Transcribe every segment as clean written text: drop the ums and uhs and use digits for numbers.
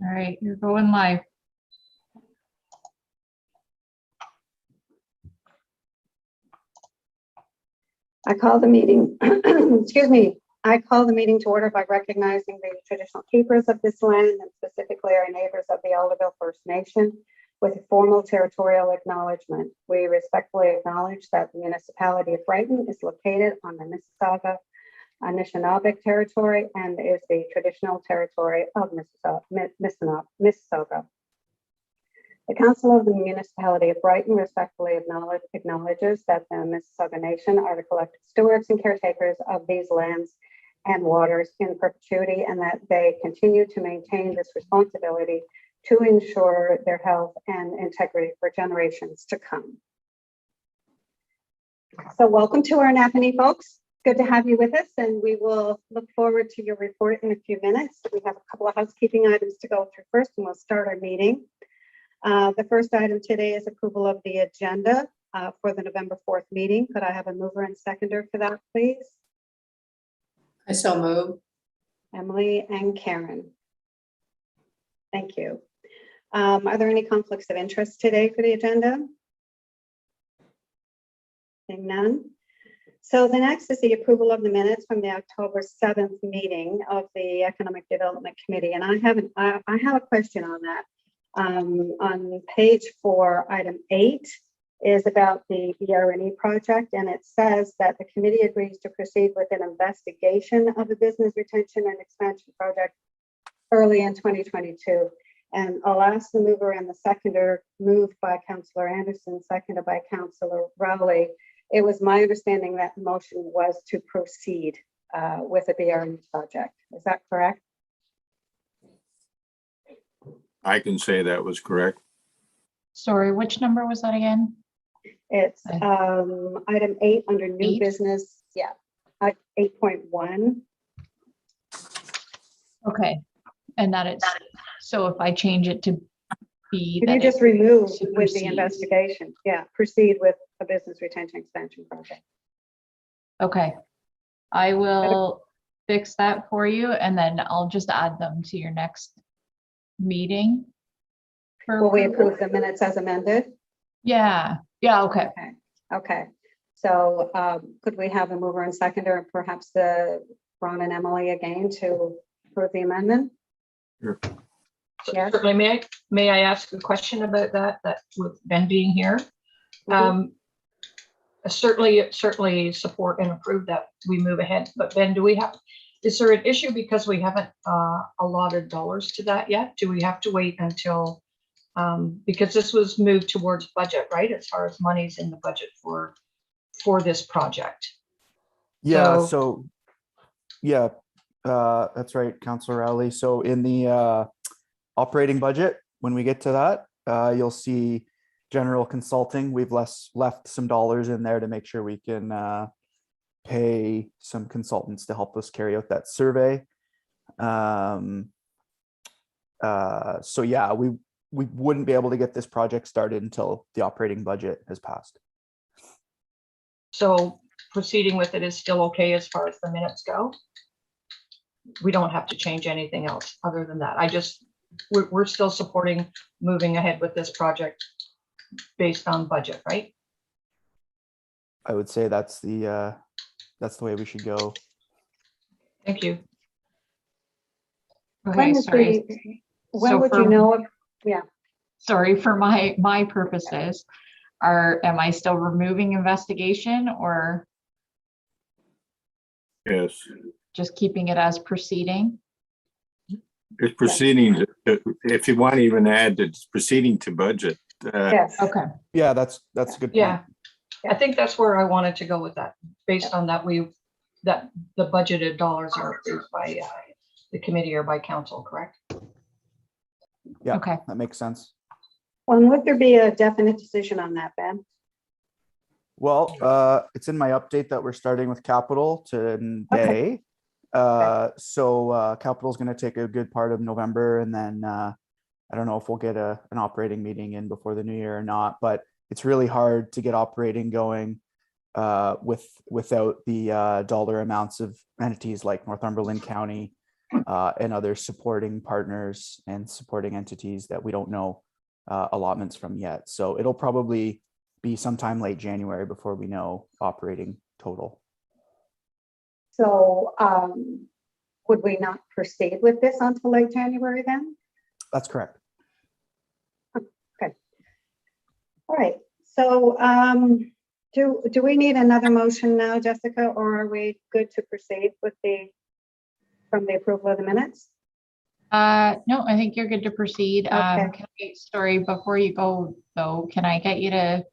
All right, you're going live. I call the meeting, excuse me, I call the meeting to order by recognizing the traditional keepers of this land and specifically our neighbors of the Alderville First Nation with a formal territorial acknowledgement. We respectfully acknowledge that the municipality of Brighton is located on the Mississauga, Anishinaabe territory and is the traditional territory of Mississauga. The Council of the Municipality of Brighton respectfully acknowledges that the Mississauga Nation are the collective stewards and caretakers of these lands and waters in perpetuity, and that they continue to maintain this responsibility to ensure their health and integrity for generations to come. So welcome to our Napanee, folks. Good to have you with us, and we will look forward to your report in a few minutes. We have a couple of housekeeping items to go through first, and we'll start our meeting. The first item today is approval of the agenda for the November 4th meeting. Could I have a mover and seconder for that, please? I so move. Emily and Karen. Thank you. Are there any conflicts of interest today for the agenda? Seeing none. So the next is the approval of the minutes from the October 7th meeting of the Economic Development Committee. And I have a question on that. On page 4, item 8 is about the BRNE project, and it says that the committee agrees to proceed with an investigation of the business retention and expansion project early in 2022. And I'll ask the mover and the seconder, moved by Councillor Anderson, seconded by Councillor Rowley. It was my understanding that the motion was to proceed with the BRNE project. Is that correct? I can say that was correct. Sorry, which number was that again? It's item 8 under new business. Yeah, 8.1. Okay, and that is, so if I change it to B, Can you just remove with the investigation? Yeah, proceed with a business retention expansion project. Okay, I will fix that for you, and then I'll just add them to your next meeting. Will we approve the minutes as amended? Yeah, okay. Okay. So could we have a mover and seconder and perhaps the Ron and Emily again to approve the amendment? Sure. Yes. Certainly, may I ask a question about that with Ben being here? Certainly support and approve that we move ahead, but Ben, is there an issue because we haven't allotted dollars to that yet? Do we have to wait until, because this was moved towards budget, right? As far as money's in the budget for this project. Yeah, so yeah, that's right, Councillor Rowley. So in the operating budget, when we get to that, you'll see general consulting. We've left some dollars in there to make sure we can pay some consultants to help us carry out that survey. So yeah, we wouldn't be able to get this project started until the operating budget has passed. So proceeding with it is still okay as far as the minutes go? We don't have to change anything else other than that. We're still supporting moving ahead with this project based on budget, right? I would say that's the way we should go. Thank you. Okay, sorry. When would you know if, yeah. Sorry, for my purposes, am I still removing investigation or Yes. just keeping it as proceeding? It's proceeding. If you want to even add it's proceeding to budget. Yes. Okay. Yeah, that's a good point. Yeah, I think that's where I wanted to go with that. Based on that, the budgeted dollars are approved by the committee or by council, correct? Yeah, okay, that makes sense. When would there be a definite decision on that, Ben? Well, it's in my update that we're starting with capital today. So capital is going to take a good part of November, and then I don't know if we'll get an operating meeting in before the new year or not, but it's really hard to get operating going without the dollar amounts of entities like Northumberland County and other supporting partners and supporting entities that we don't know allotments from yet. So it'll probably be sometime late January before we know operating total. So would we not proceed with this until late January then? That's correct. Okay. All right. So do we need another motion now, Jessica, or are we good to proceed with from the approval of the minutes? No, I think you're good to proceed. Okay. Sorry, before you go though, can I get you to,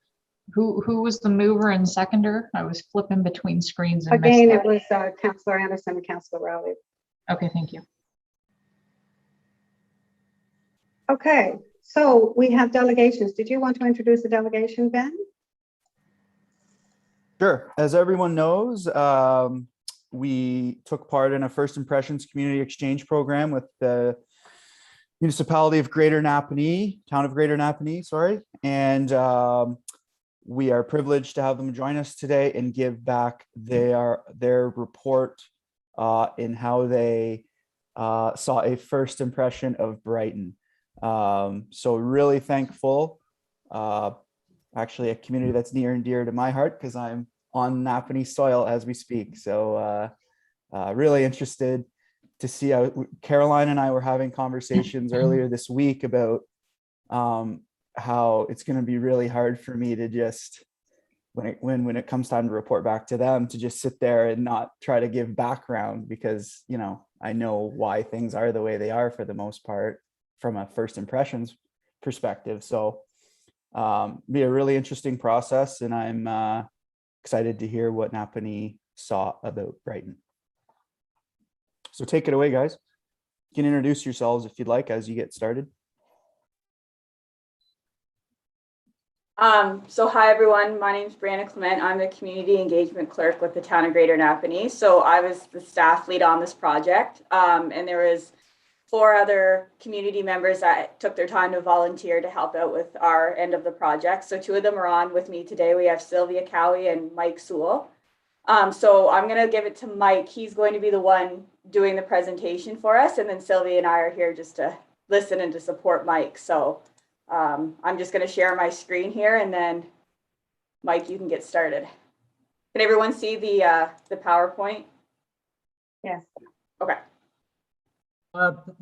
who was the mover and seconder? I was flipping between screens and missed Again, that. it was Councillor Anderson and Councillor Rowley. Okay, thank you. Okay, so we have delegations. Did you want to introduce the delegation, Ben? Sure. As everyone knows, we took part in a First Impressions Community Exchange Program with the Municipality of Greater Napanee, Town of Greater Napanee, sorry. And we are privileged to have them join us today and give back their report in how they saw a first impression of Brighton. So really thankful. Actually a community that's near and dear to my heart because I'm on Napanee soil as we speak. So really interested to see how Caroline and I were having conversations earlier this week about how it's going to be really hard for me to just when it comes time to report back to them to just sit there and not try to give background because, you know, I know why things are the way they are for the most part from a first impressions perspective. So be a really interesting process, and I'm excited to hear what Napanee saw about Brighton. So take it away, guys. You can introduce yourselves if you'd like as you get started. So hi everyone, my name is Brianna Clement. I'm the community engagement clerk with the town of Greater Napanee. So I was the staff lead on this project, and there was 4 other community members that took their time to volunteer to help out with our end of the project. So 2 of them are on with me today. We have Sylvia, Cowhey, and Mike Sewell. So I'm going to give it to Mike. He's going to be the one doing the presentation for us, and then Sylvia and I are here just to listen and to support Mike. So I'm just going to share my screen here, and then Mike, you can get started. Can everyone see the PowerPoint? Yes. Okay.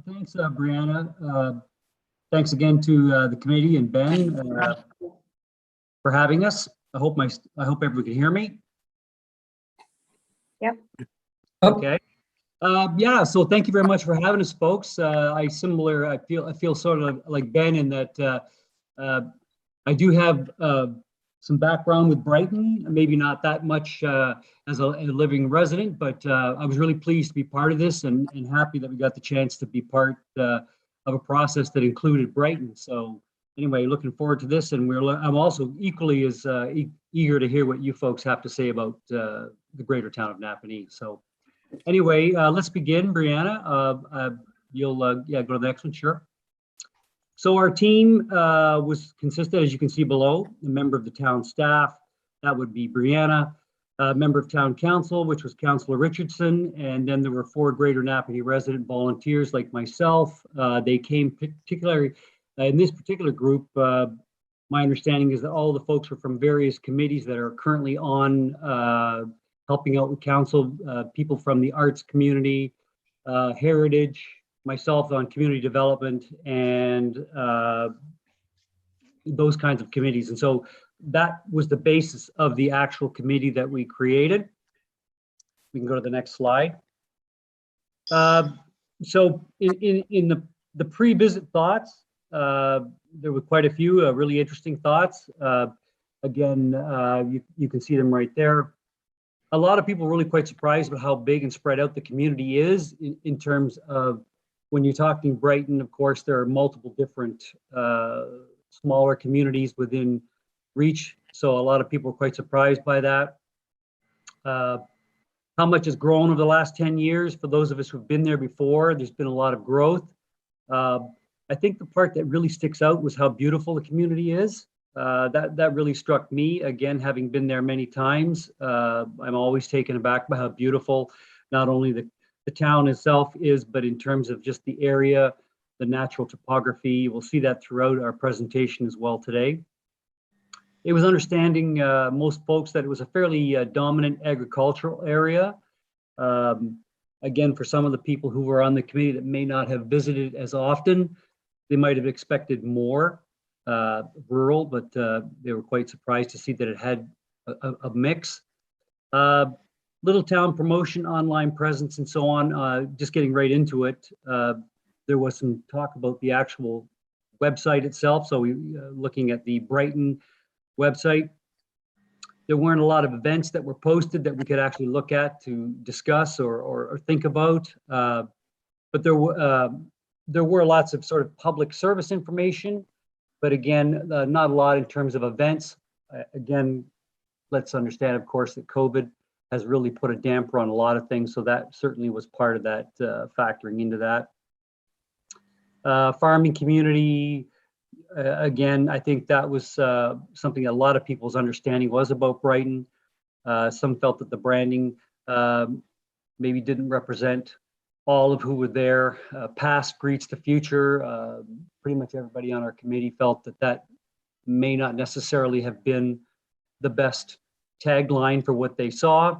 Thanks, Brianna. Thanks again to the committee and Ben for having us. I hope everyone can hear me. Yep. Okay. Yeah. So thank you very much for having us, folks. I feel sort of like Ben in that I do have some background with Brighton, maybe not that much as a living resident, but I was really pleased to be part of this and happy that we got the chance to be part of a process that included Brighton. So anyway, looking forward to this, and I'm also equally as eager to hear what you folks have to say about the greater town of Napanee. So anyway, let's begin. Brianna, you'll go to the next one, sure. So our team was consistent, as you can see below, a member of the town staff, that would be Brianna, a member of town council, which was Councillor Richardson, and then there were 4 Greater Napanee resident volunteers like myself. They came particularly, in this particular group, my understanding is that all the folks were from various committees that are currently on helping out with council, people from the arts community, heritage, myself on community development, and those kinds of committees. And so that was the basis of the actual committee that we created. We can go to the next slide. So in the pre-visit thoughts, there were quite a few really interesting thoughts. Again, you can see them right there. A lot of people were really quite surprised about how big and spread out the community is in terms of when you're talking Brighton. Of course, there are multiple different smaller communities within reach. So a lot of people were quite surprised by that. How much has grown over the last 10 years? For those of us who've been there before, there's been a lot of growth. I think the part that really sticks out was how beautiful the community is. That really struck me. Again, having been there many times, I'm always taken aback by how beautiful not only the town itself is, but in terms of just the area, the natural topography. We'll see that throughout our presentation as well today. It was understanding most folks that it was a fairly dominant agricultural area. Again, for some of the people who were on the committee that may not have visited as often, they might have expected more rural, but they were quite surprised to see that it had a mix. Little town promotion, online presence, and so on. Just getting right into it, there was some talk about the actual website itself. So we looking at the Brighton website. There weren't a lot of events that were posted that we could actually look at to discuss or think about. But there were lots of sort of public service information, but again, not a lot in terms of events. Again, let's understand, of course, that COVID has really put a damper on a lot of things. So that certainly was part of that, factoring into that. Farming community, again, I think that was something a lot of people's understanding was about Brighton. Some felt that the branding maybe didn't represent all of who were there. Past greets the future. Pretty much everybody on our committee felt that that may not necessarily have been the best tagline for what they saw.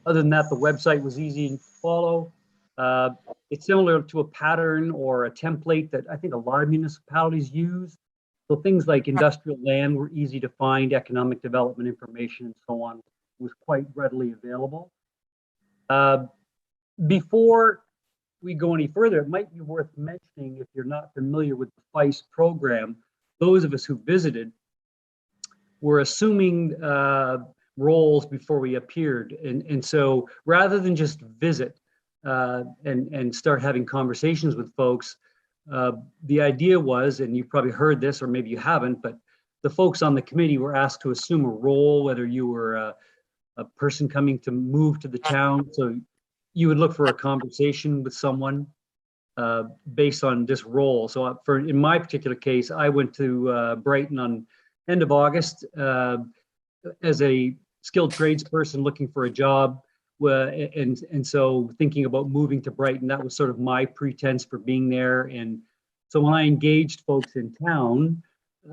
Other than that, the website was easy to follow. It's similar to a pattern or a template that I think a lot of municipalities use. So things like industrial land were easy to find, economic development information and so on was quite readily available. Before we go any further, it might be worth mentioning, if you're not familiar with the FICE program, those of us who visited were assuming roles before we appeared. And so rather than just visit, and start having conversations with folks. The idea was, and you probably heard this, or maybe you haven't, but the folks on the committee were asked to assume a role, whether you were a person coming to move to the town. So you would look for a conversation with someone based on this role. So in my particular case, I went to Brighton on end of August as a skilled tradesperson looking for a job. And so thinking about moving to Brighton, that was sort of my pretense for being there. And so when I engaged folks in town,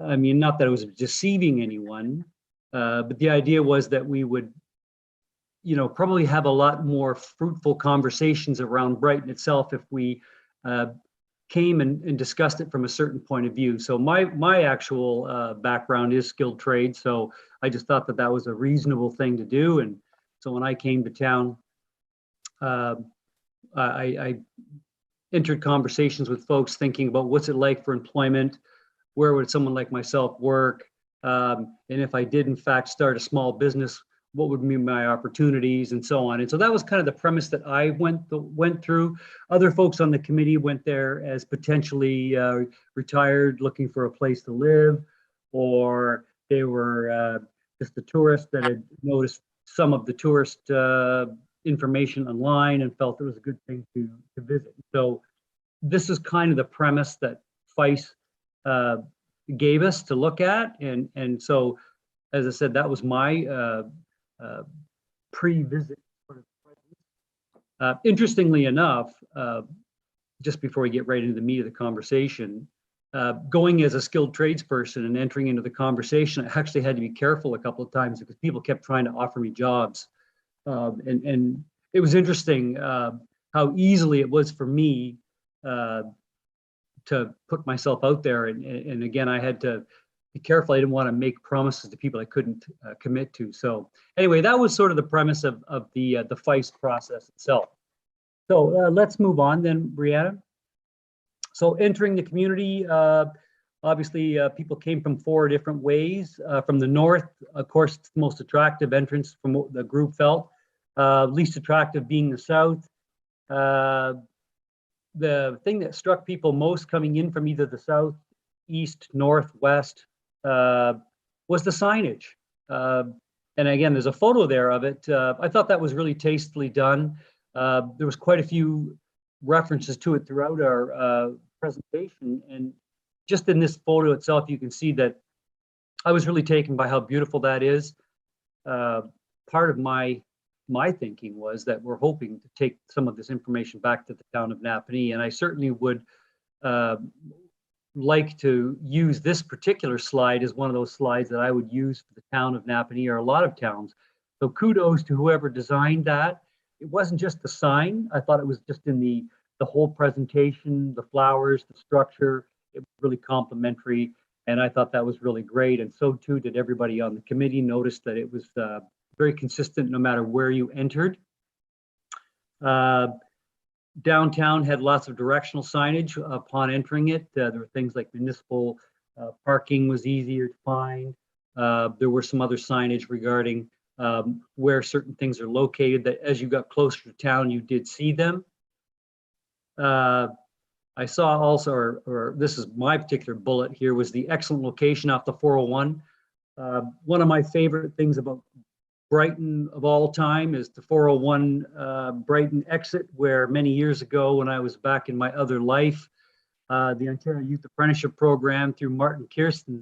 I mean, not that I was deceiving anyone, but the idea was that we would, probably have a lot more fruitful conversations around Brighton itself if we came and discussed it from a certain point of view. So my actual background is skilled trade. So I just thought that that was a reasonable thing to do. And so when I came to town, I entered conversations with folks thinking about what's it like for employment, where would someone like myself work, and if I did in fact start a small business, what would be my opportunities and so on. And so that was kind of the premise that I went through. Other folks on the committee went there as potentially retired, looking for a place to live, or they were just a tourist that had noticed some of the tourist information online and felt it was a good thing to visit. So this is kind of the premise that FICE gave us to look at. And so, as I said, that was my pre-visit. Interestingly enough, just before we get right into the meat of the conversation, going as a skilled tradesperson and entering into the conversation, I actually had to be careful a couple of times because people kept trying to offer me jobs. And it was interesting how easily it was for me to put myself out there. And again, I had to be careful. I didn't want to make promises to people I couldn't commit to. So anyway, that was sort of the premise of the FICE process itself. So let's move on then, Brianna. So entering the community, obviously people came from 4 different ways. From the north, of course, it's the most attractive entrance from what the group felt. Least attractive being the south. The thing that struck people most coming in from either the south, east, north, west, was the signage. And again, there's a photo there of it. I thought that was really tastefully done. There was quite a few references to it throughout our presentation. And just in this photo itself, you can see that I was really taken by how beautiful that is. Part of my my thinking was that we're hoping to take some of this information back to the town of Napanee, and I certainly would like to use this particular slide as one of those slides that I would use for the town of Napanee, or a lot of towns. So kudos to whoever designed that. It wasn't just the sign. I thought it was just in the whole presentation, the flowers, the structure. It was really complimentary, and I thought that was really great. And so too did everybody on the committee. Noticed that it was very consistent no matter where you entered. Downtown had lots of directional signage upon entering it. There were things like municipal parking was easier to find. There were some other signage regarding where certain things are located that as you got closer to town, you did see them. I saw also, or this is my particular bullet here, was the excellent location off the 401. One of my favorite things about Brighton of all time is the 401 Brighton exit, where many years ago when I was back in my other life, the Ontario Youth Apprenticeship Program through Martin Kirsten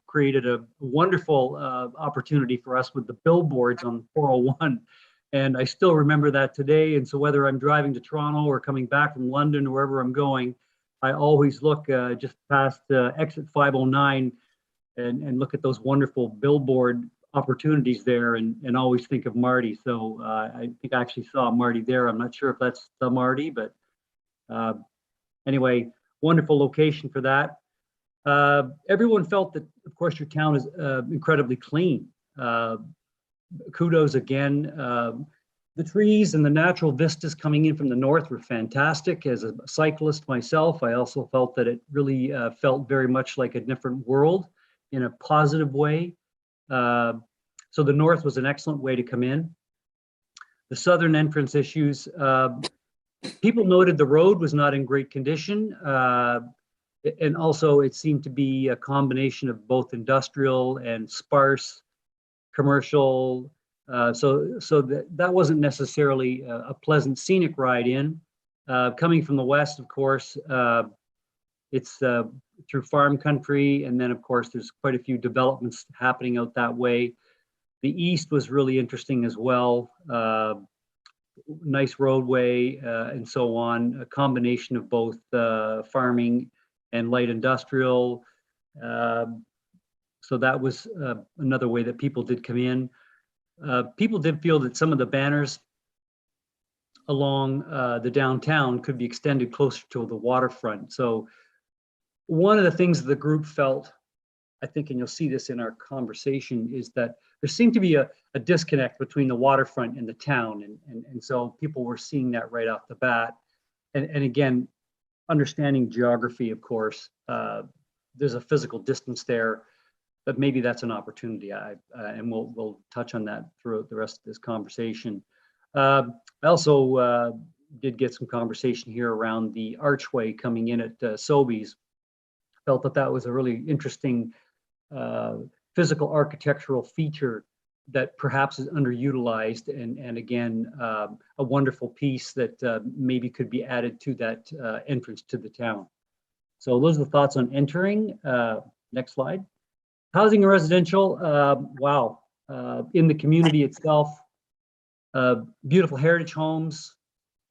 created a wonderful opportunity for us with the billboards on 401. And I still remember that today. And so whether I'm driving to Toronto or coming back from London or wherever I'm going, I always look just past exit 509 and look at those wonderful billboard opportunities there, and always think of Marty. So I think I actually saw Marty there. I'm not sure if that's the Marty, but anyway, wonderful location for that. Everyone felt that, of course, your town is incredibly clean. Kudos again. The trees and the natural vistas coming in from the north were fantastic. As a cyclist myself, I also felt that it really felt very much like a different world in a positive way. So the north was an excellent way to come in. The southern entrance issues, people noted the road was not in great condition. And also it seemed to be a combination of both industrial and sparse commercial. So that wasn't necessarily a pleasant scenic ride in. Coming from the west, of course, it's through farm country, and then of course there's quite a few developments happening out that way. The east was really interesting as well. Nice roadway and so on, a combination of both farming and light industrial. So that was another way that people did come in. People did feel that some of the banners along the downtown could be extended closer to the waterfront. So one of the things the group felt, I think, and you'll see this in our conversation, is that there seemed to be a disconnect between the waterfront and the town. And so people were seeing that right off the bat. And again, understanding geography, of course, there's a physical distance there, but maybe that's an opportunity. And we'll touch on that throughout the rest of this conversation. I also did get some conversation here around the archway coming in at Sobeys. Felt that that was a really interesting physical architectural feature that perhaps is underutilized, and again, a wonderful piece that maybe could be added to that entrance to the town. So those are the thoughts on entering. Next slide. Housing and residential, wow. In the community itself, beautiful heritage homes,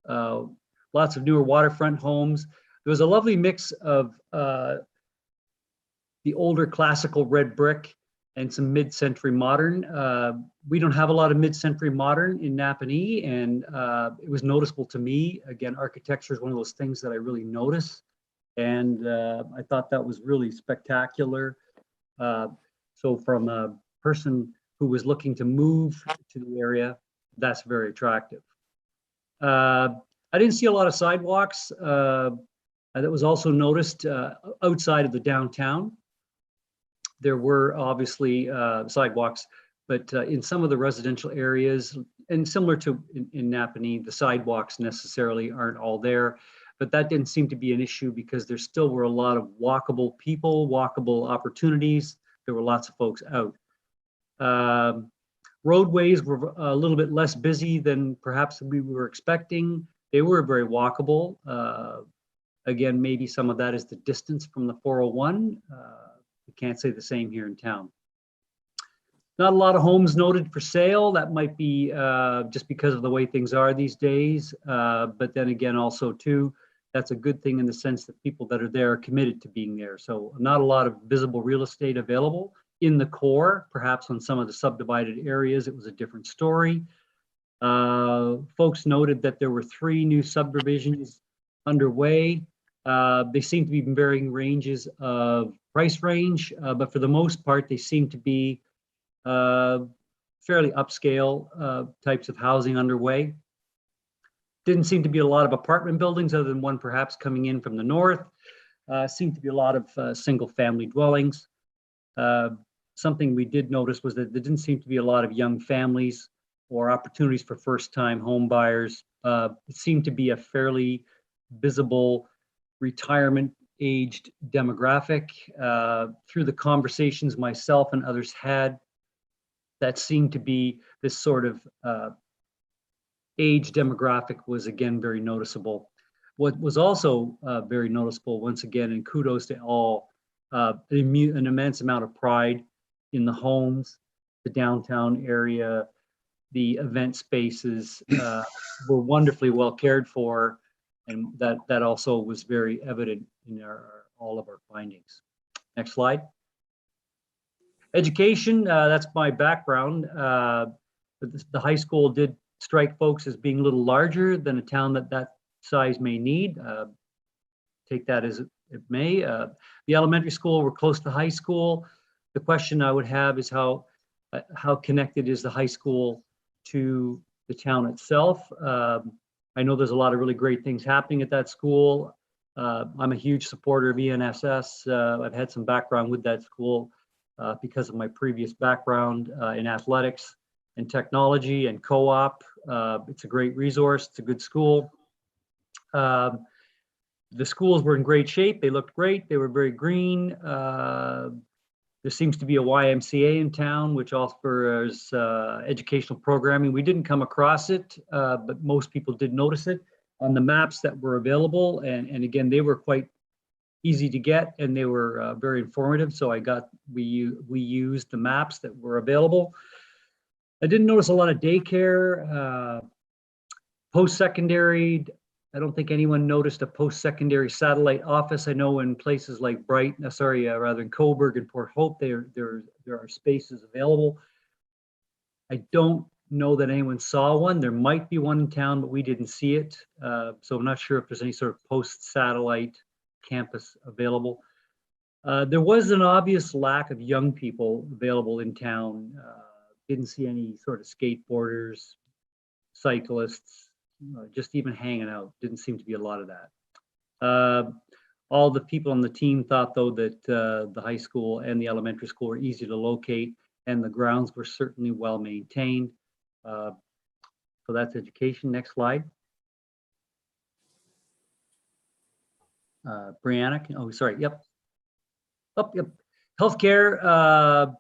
lots of newer waterfront homes. There was a lovely mix of the older classical red brick and some mid-century modern. We don't have a lot of mid-century modern in Napanee, and it was noticeable to me. Again, architecture is one of those things that I really notice, and I thought that was really spectacular. So from a person who was looking to move to the area, that's very attractive. I didn't see a lot of sidewalks. That was also noticed outside of the downtown. There were obviously sidewalks, but in some of the residential areas, and similar to in Napanee, the sidewalks necessarily aren't all there, but that didn't seem to be an issue because there still were a lot of walkable people, walkable opportunities. There were lots of folks out. Roadways were a little bit less busy than perhaps we were expecting. They were very walkable. Again, maybe some of that is the distance from the 401. We can't say the same here in town. Not a lot of homes noted for sale. That might be just because of the way things are these days. But then again, also too, that's a good thing in the sense that people that are there are committed to being there. So not a lot of visible real estate available in the core. Perhaps on some of the subdivided areas, it was a different story. Folks noted that there were 3 new subdivisions underway. They seem to be in varying ranges of price range, but for the most part, they seem to be fairly upscale types of housing underway. Didn't seem to be a lot of apartment buildings other than one perhaps coming in from the north. Seemed to be a lot of single family dwellings. Something we did notice was that there didn't seem to be a lot of young families or opportunities for first time home buyers. It seemed to be a fairly visible retirement aged demographic. Through the conversations myself and others had, that seemed to be this sort of age demographic was again very noticeable. What was also very noticeable, once again, and kudos to all, an immense amount of pride in the homes, the downtown area, the event spaces were wonderfully well cared for, and that also was very evident in all of our findings. Next slide. Education, that's my background. The high school did strike folks as being a little larger than a town that size may need. Take that as it may. The elementary school, we're close to high school. The question I would have is how connected is the high school to the town itself? I know there's a lot of really great things happening at that school. I'm a huge supporter of ENSS. I've had some background with that school because of my previous background in athletics and technology and co-op. It's a great resource. It's a good school. The schools were in great shape. They looked great. They were very green. There seems to be a YMCA in town, which offers educational programming. We didn't come across it, but most people did notice it on the maps that were available. And again, they were quite easy to get and they were very informative. So we used the maps that were available. I didn't notice a lot of daycare, post-secondary. I don't think anyone noticed a post-secondary satellite office. I know in places like rather in Coburg and Port Hope, there are spaces available. I don't know that anyone saw one. There might be one in town, but we didn't see it. So I'm not sure if there's any sort of post-satellite campus available. There was an obvious lack of young people available in town. Didn't see any sort of skateboarders, cyclists, just even hanging out. Didn't seem to be a lot of that. All the people on the team thought, though, that the high school and the elementary school were easy to locate, and the grounds were certainly well maintained. So that's education. Next slide. Brianna, oh, sorry, yep. Oh, yep. Healthcare,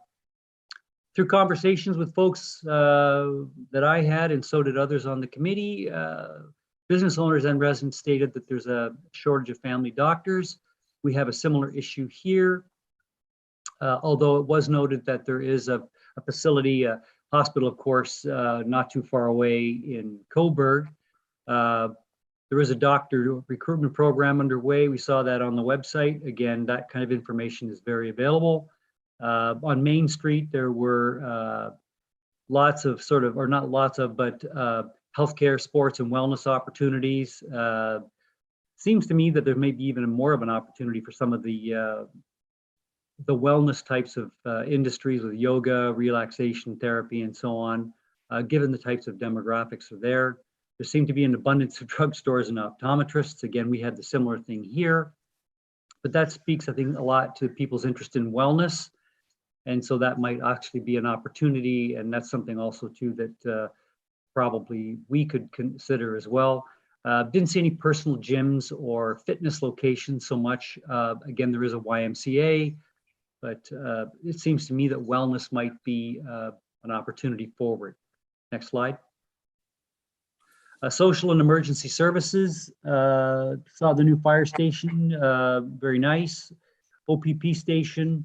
through conversations with folks that I had, and so did others on the committee, business owners and residents stated that there's a shortage of family doctors. We have a similar issue here, although it was noted that there is a facility, a hospital, of course, not too far away in Coburg. There is a doctor recruitment program underway. We saw that on the website. Again, that kind of information is very available. On Main Street, there were lots of sort of, or not lots of, but healthcare, sports, and wellness opportunities. Seems to me that there may be even more of an opportunity for some of the wellness types of industries with yoga, relaxation therapy, and so on, given the types of demographics are there. There seemed to be an abundance of drugstores and optometrists. Again, we had the similar thing here, but that speaks, I think, a lot to people's interest in wellness. And so that might actually be an opportunity. And that's something also too that probably we could consider as well. Didn't see any personal gyms or fitness locations so much. Again, there is a YMCA, but it seems to me that wellness might be an opportunity forward. Next slide. Social and emergency services, saw the new fire station, very nice. OPP station,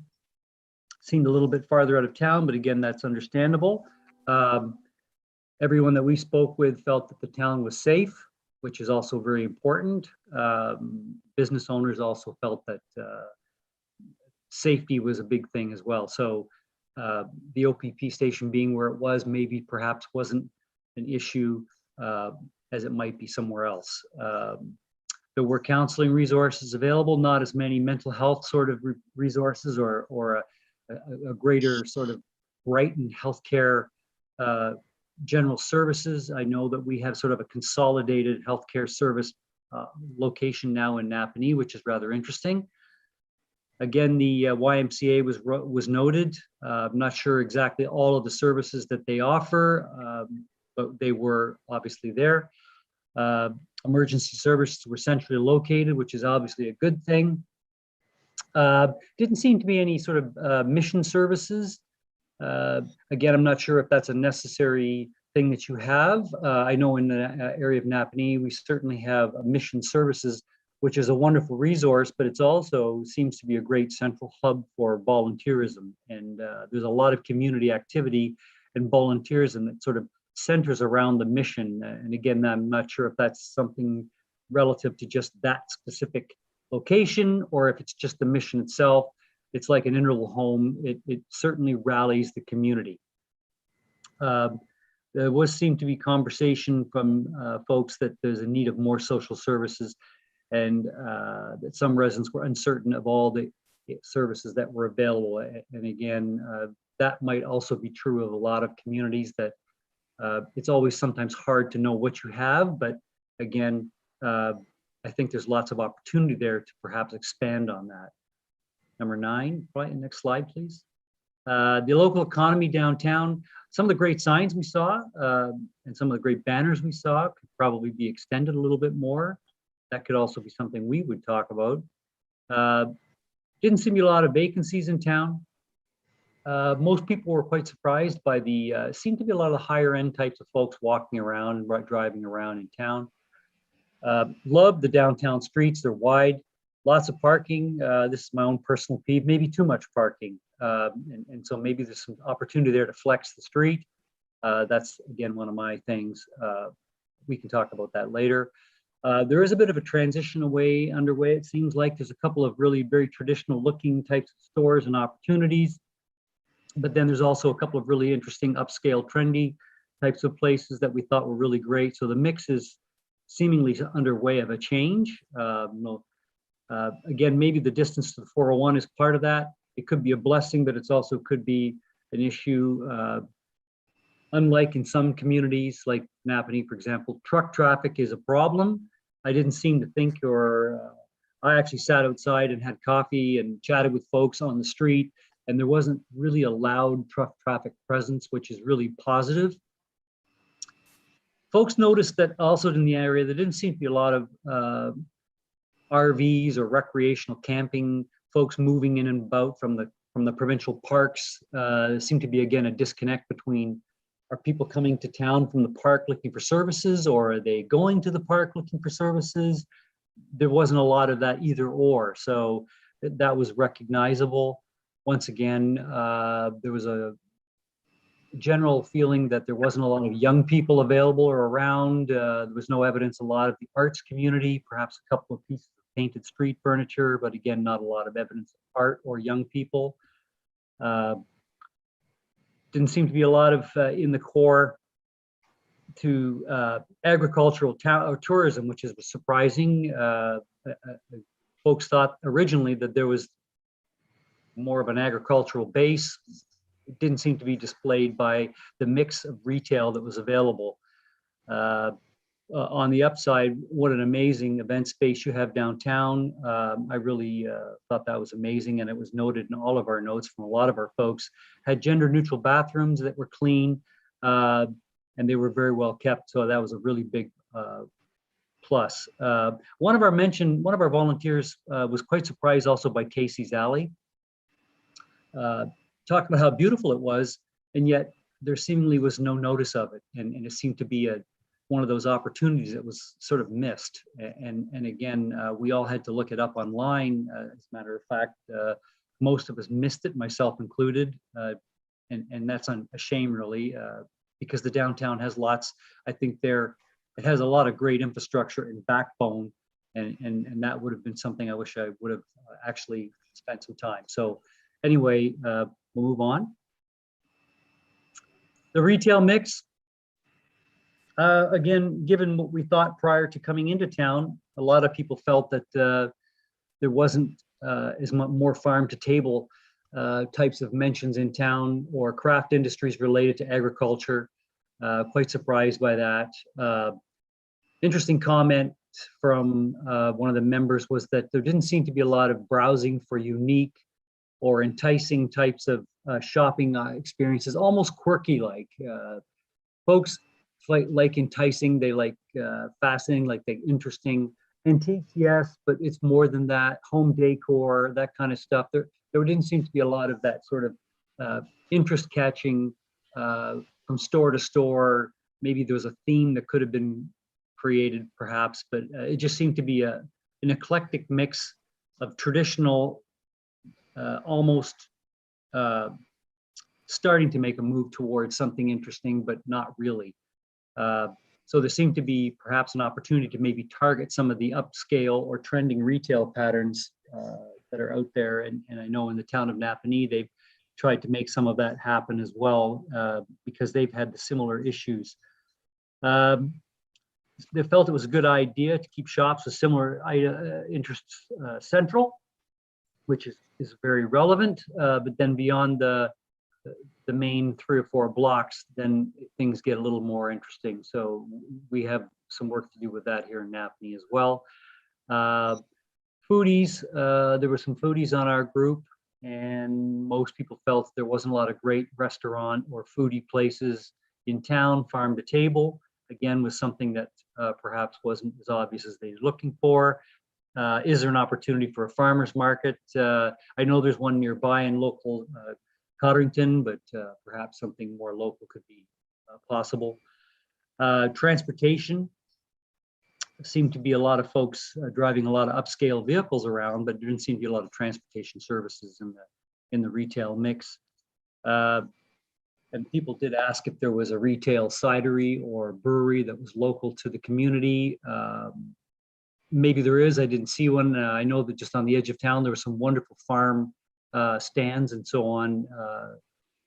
seemed a little bit farther out of town, but again, that's understandable. Everyone that we spoke with felt that the town was safe, which is also very important. Business owners also felt that safety was a big thing as well. So the OPP station being where it was, maybe perhaps wasn't an issue as it might be somewhere else. There were counseling resources available, not as many mental health sort of resources or a greater sort of Brighton healthcare general services. I know that we have sort of a consolidated healthcare service location now in Napanee, which is rather interesting. Again, the YMCA was noted. I'm not sure exactly all of the services that they offer, but they were obviously there. Emergency services were centrally located, which is obviously a good thing. Didn't seem to be any sort of mission services. Again, I'm not sure if that's a necessary thing that you have. I know in the area of Napanee, we certainly have mission services, which is a wonderful resource, but it's also seems to be a great central hub for volunteerism. And there's a lot of community activity and volunteerism that sort of centers around the mission. And again, I'm not sure if that's something relative to just that specific location or if it's just the mission itself. It's like an integral home. It certainly rallies the community. There seemed to be conversation from folks that there's a need of more social services and that some residents were uncertain of all the services that were available. And again, that might also be true of a lot of communities that it's always sometimes hard to know what you have, but again, I think there's lots of opportunity there to perhaps expand on that. Number 9, right, next slide, please. The local economy downtown, some of the great signs we saw and some of the great banners we saw could probably be extended a little bit more. That could also be something we would talk about. Didn't seem to be a lot of vacancies in town. Most people were quite surprised by the, seemed to be a lot of the higher end types of folks walking around and driving around in town. Love the downtown streets, they're wide, lots of parking. This is my own personal peeve, maybe too much parking. And so maybe there's some opportunity there to flex the street. That's again, one of my things. We can talk about that later. There is a bit of a transition underway. It seems like there's a couple of really very traditional looking types of stores and opportunities. But then there's also a couple of really interesting upscale trendy types of places that we thought were really great. So the mix is seemingly underway of a change. Again, maybe the distance to the 401 is part of that. It could be a blessing, but it's also could be an issue. Unlike in some communities like Napanee, for example, truck traffic is a problem. I didn't seem to think, I actually sat outside and had coffee and chatted with folks on the street, and there wasn't really a loud truck traffic presence, which is really positive. Folks noticed that also in the area, there didn't seem to be a lot of RVs or recreational camping, folks moving in and about from the provincial parks. There seemed to be, again, a disconnect between, are people coming to town from the park looking for services, or are they going to the park looking for services? There wasn't a lot of that either or, so that was recognizable. Once again, there was a general feeling that there wasn't a lot of young people available or around. There was no evidence a lot of the arts community, perhaps a couple of pieces of painted street furniture, but again, not a lot of evidence of art or young people. Didn't seem to be a lot of in the core to agricultural tourism, which is surprising. Folks thought originally that there was more of an agricultural base. It didn't seem to be displayed by the mix of retail that was available. On the upside, what an amazing event space you have downtown. I really thought that was amazing, and it was noted in all of our notes from a lot of our folks. Had gender neutral bathrooms that were clean, and they were very well kept, so that was a really big plus. One of our volunteers was quite surprised also by Casey's Alley. Talked about how beautiful it was, and yet there seemingly was no notice of it, and it seemed to be one of those opportunities that was sort of missed. And again, we all had to look it up online. As a matter of fact, most of us missed it, myself included. And that's a shame, really, because the downtown has lots, I think it has a lot of great infrastructure and backbone. And that would have been something I wish I would have actually spent some time. So anyway, we'll move on. The retail mix. Again, given what we thought prior to coming into town, a lot of people felt that there wasn't as much more farm to table types of mentions in town or craft industries related to agriculture. Quite surprised by that. Interesting comment from one of the members was that there didn't seem to be a lot of browsing for unique or enticing types of shopping experiences, almost quirky like. Folks like enticing, they like fascinating, like they interesting. Antiques, yes, but it's more than that. Home decor, that kind of stuff. There didn't seem to be a lot of that sort of interest catching from store to store. Maybe there was a theme that could have been created perhaps, but it just seemed to be an eclectic mix of traditional, almost starting to make a move towards something interesting, but not really. So there seemed to be perhaps an opportunity to maybe target some of the upscale or trending retail patterns that are out there. And I know in the town of Napanee, they've tried to make some of that happen as well because they've had the similar issues. They felt it was a good idea to keep shops with similar interests central, which is very relevant. But then beyond the main 3 or 4 blocks, then things get a little more interesting. So we have some work to do with that here in Napanee as well. Foodies, there were some foodies on our group, and most people felt there wasn't a lot of great restaurant or foodie places in town. Farm to table, again, was something that perhaps wasn't as obvious as they were looking for. Is there an opportunity for a farmer's market? I know there's one nearby in local Codrington, but perhaps something more local could be possible. Transportation, seemed to be a lot of folks driving a lot of upscale vehicles around, but there didn't seem to be a lot of transportation services in the retail mix. And people did ask if there was a retail cidery or brewery that was local to the community. Maybe there is, I didn't see one. I know that just on the edge of town, there were some wonderful farm stands and so on.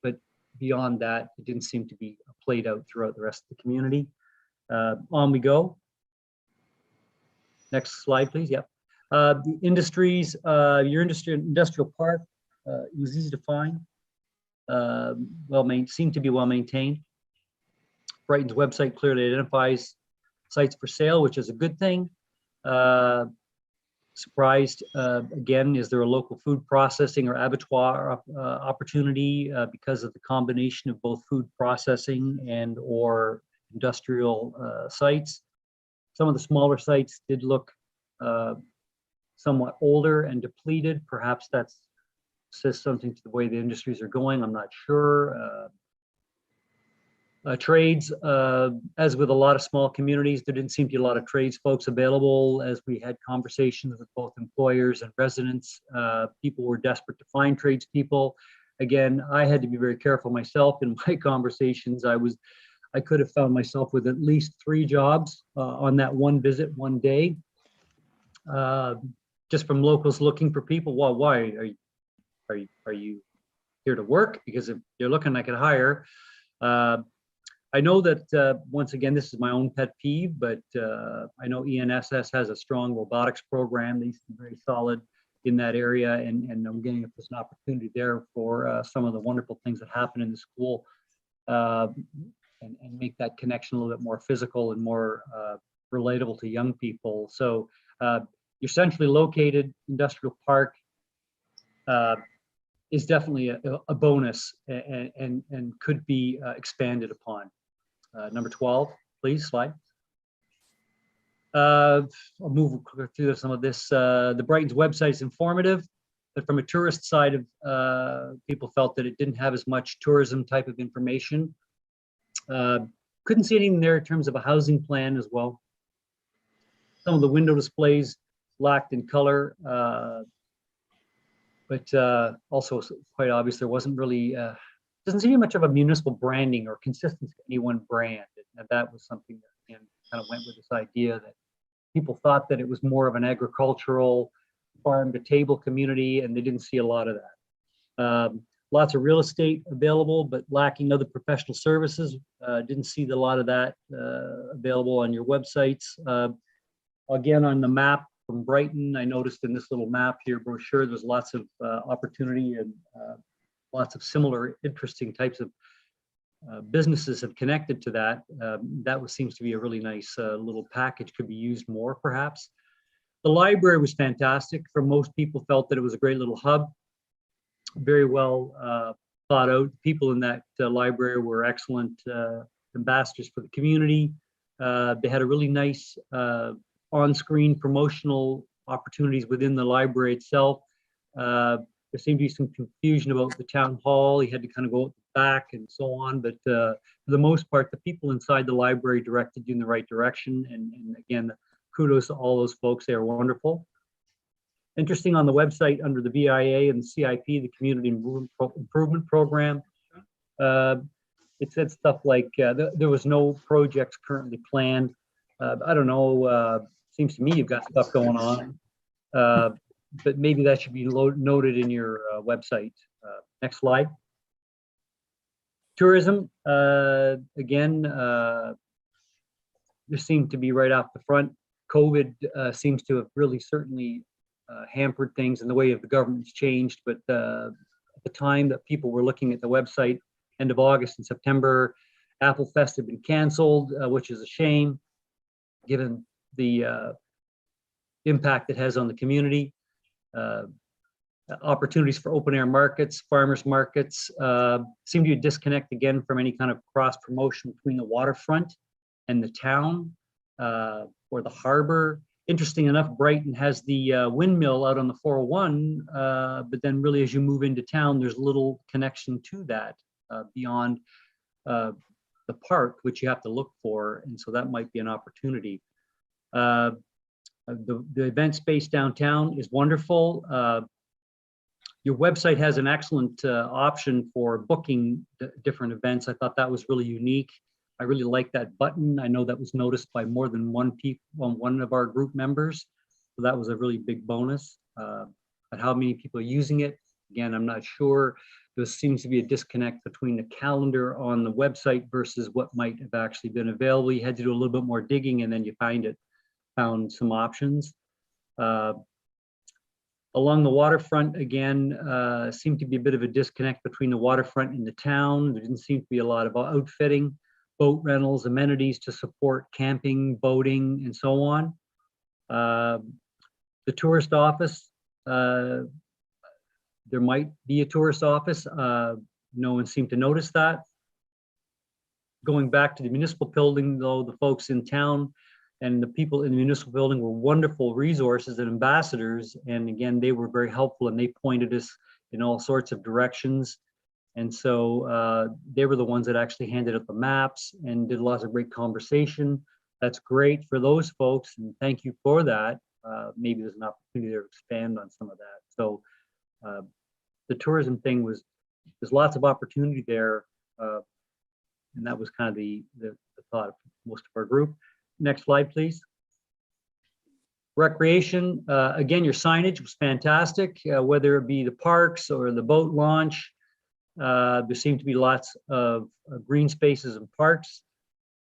But beyond that, it didn't seem to be played out throughout the rest of the community. On we go. Next slide, please. Yep. The industries, your industrial park, it was easy to find. Seemed to be well maintained. Brighton's website clearly identifies sites for sale, which is a good thing. Surprised, again, is there a local food processing or abattoir opportunity because of the combination of both food processing and or industrial sites. Some of the smaller sites did look somewhat older and depleted. Perhaps that says something to the way the industries are going. I'm not sure. Trades, as with a lot of small communities, there didn't seem to be a lot of trades folks available. As we had conversations with both employers and residents, people were desperate to find tradespeople. Again, I had to be very careful myself in my conversations. I could have found myself with at least 3 jobs on that one visit, one day, just from locals looking for people. Well, why are you here to work? Because if you're looking, I could hire. I know that once again, this is my own pet peeve, but I know ENSS has a strong robotics program. They used to be very solid in that area, and I'm getting if there's an opportunity there for some of the wonderful things that happen in the school. And make that connection a little bit more physical and more relatable to young people. So your centrally located industrial park is definitely a bonus and could be expanded upon. Number 12, please, slide. I'll move through some of this. The Brighton's website is informative, but from a tourist side of people felt that it didn't have as much tourism type of information. Couldn't see anything there in terms of a housing plan as well. Some of the window displays lacked in color, but but also quite obvious there wasn't really, doesn't seem much of a municipal branding or consistency to any one brand. And that was something that, again, kind of went with this idea that people thought that it was more of an agricultural farm to table community, and they didn't see a lot of that. Lots of real estate available, but lacking other professional services. Didn't see a lot of that available on your websites. Again, on the map from Brighton, I noticed in this little map here brochure, there's lots of opportunity and lots of similar interesting types of businesses have connected to that. That seems to be a really nice little package, could be used more perhaps. The library was fantastic. For most people felt that it was a great little hub, very well thought out. People in that library were excellent ambassadors for the community. They had a really nice on-screen promotional opportunities within the library itself. There seemed to be some confusion about the town hall. You had to kind of go out the back and so on. But for the most part, the people inside the library directed you in the right direction. And again, kudos to all those folks. They are wonderful. Interesting, on the website under the DBIA and the CIP, the Community Improvement Program, it said stuff like there was no projects currently planned. I don't know, seems to me you've got stuff going on, but maybe that should be noted in your website. Next slide. Tourism, again, there seemed to be right off the front. COVID seems to have really certainly hampered things in the way of the government's changed, but at the time that people were looking at the website, end of August and September, Apple Fest had been canceled, which is a shame, given the impact it has on the community. Opportunities for open air markets, farmers markets, seem to be a disconnect again from any kind of cross promotion between the waterfront and the town or the harbor. Interesting enough, Brighton has the windmill out on the 401, but then really as you move into town, there's little connection to that beyond the park, which you have to look for. And so that might be an opportunity. The event space downtown is wonderful. Your website has an excellent option for booking different events. I thought that was really unique. I really like that button. I know that was noticed by more than one of our group members. So that was a really big bonus. But how many people are using it? Again, I'm not sure. There seems to be a disconnect between the calendar on the website versus what might have actually been available. You had to do a little bit more digging and then you found some options. Along the waterfront, again, seemed to be a bit of a disconnect between the waterfront and the town. There didn't seem to be a lot of outfitting, boat rentals, amenities to support camping, boating, and so on. The tourist office, there might be a tourist office. No one seemed to notice that. Going back to the municipal building, though, the folks in town and the people in the municipal building were wonderful resources and ambassadors. And again, they were very helpful and they pointed us in all sorts of directions. And so they were the ones that actually handed out the maps and did lots of great conversation. That's great for those folks, and thank you for that. Maybe there's an opportunity to expand on some of that. So the tourism thing there's lots of opportunity there. And that was kind of the thought of most of our group. Next slide, please. Recreation, again, your signage was fantastic, whether it be the parks or the boat launch. There seemed to be lots of green spaces and parks,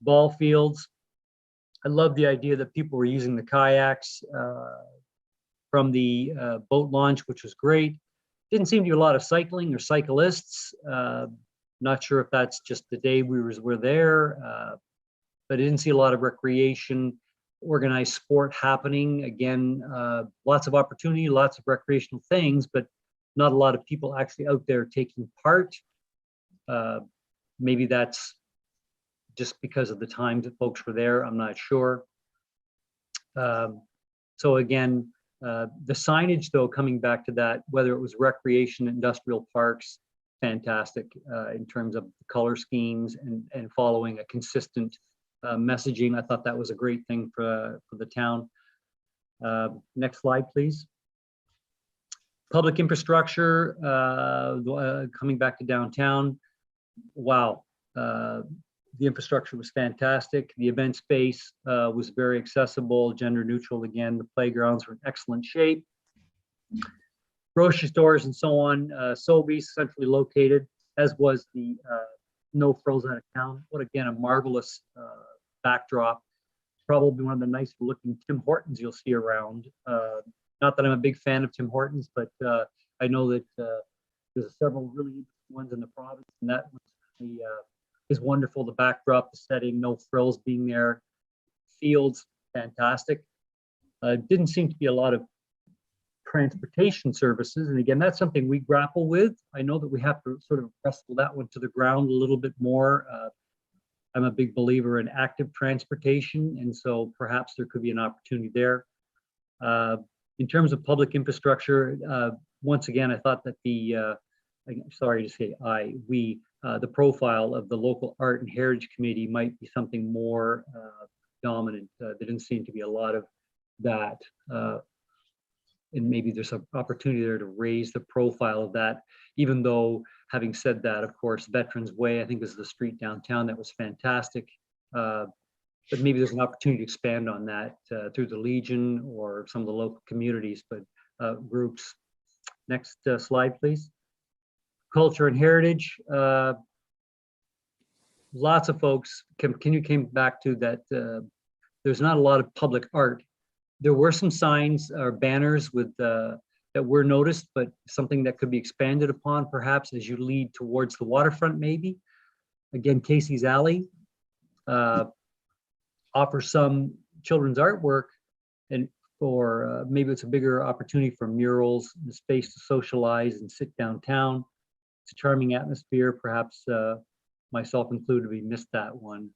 ball fields. I love the idea that people were using the kayaks from the boat launch, which was great. Didn't seem to be a lot of cycling or cyclists. Not sure if that's just the day we were there, but I didn't see a lot of recreation, organized sport happening. Again, lots of opportunity, lots of recreational things, but not a lot of people actually out there taking part. Maybe that's just because of the times that folks were there, I'm not sure. So again, the signage though, coming back to that, whether it was recreation, industrial parks, fantastic in terms of color schemes and following a consistent messaging. I thought that was a great thing for the town. Next slide, please. Public infrastructure, coming back to downtown. Wow. The infrastructure was fantastic. The event space was very accessible, gender neutral again. The playgrounds were in excellent shape. Grocery stores and so on. Sobeys centrally located, as was the no frills out of town. What again, a marvelous backdrop. Probably one of the nicer looking Tim Hortons you'll see around. Not that I'm a big fan of Tim Hortons, but I know that there's several really interesting ones in the province, and that was is wonderful. The backdrop, the setting, no frills being there, fields, fantastic. Didn't seem to be a lot of transportation services, and again, that's something we grapple with. I know that we have to sort of wrestle that one to the ground a little bit more. I'm a big believer in active transportation, and so perhaps there could be an opportunity there. In terms of public infrastructure, once again, I thought that the the profile of the local art and heritage committee might be something more dominant. There didn't seem to be a lot of that. And maybe there's an opportunity there to raise the profile of that, even though, having said that, of course, Veterans Way, I think, is the street downtown that was fantastic. But maybe there's an opportunity to expand on that through the Legion or some of the local communities, but groups. Next slide, please. Culture and heritage. Lots of folks came back to that. There's not a lot of public art. There were some signs or banners with that were noticed, but something that could be expanded upon perhaps as you lead towards the waterfront, maybe. Again, Casey's Alley offers some children's artwork, and or maybe it's a bigger opportunity for murals, the space to socialize and sit downtown. It's a charming atmosphere. Perhaps myself included, we missed that one,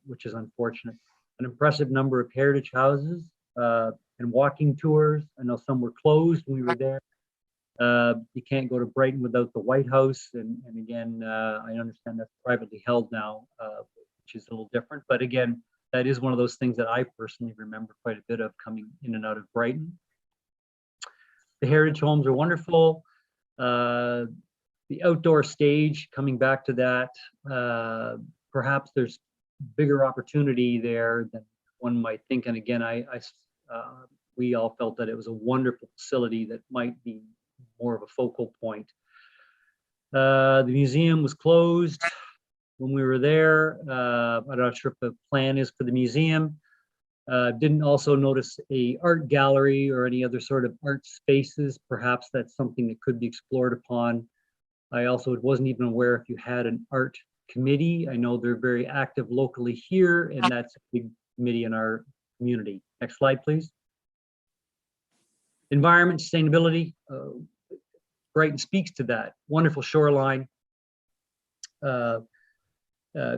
which is unfortunate. An impressive number of heritage houses and walking tours. I know some were closed when we were there. You can't go to Brighton without the White House, and again, I understand that's privately held now, which is a little different. But again, that is one of those things that I personally remember quite a bit of coming in and out of Brighton. The heritage homes are wonderful. The outdoor stage, coming back to that, perhaps there's bigger opportunity there than one might think. And again, we all felt that it was a wonderful facility that might be more of a focal point. The museum was closed when we were there. I'm not sure if the plan is for the museum. Didn't also notice a art gallery or any other sort of art spaces. Perhaps that's something that could be explored upon. I also wasn't even aware if you had an art committee. I know they're very active locally here, and that's a big committee in our community. Next slide, please. Environment, sustainability. Brighton speaks to that. Wonderful shoreline.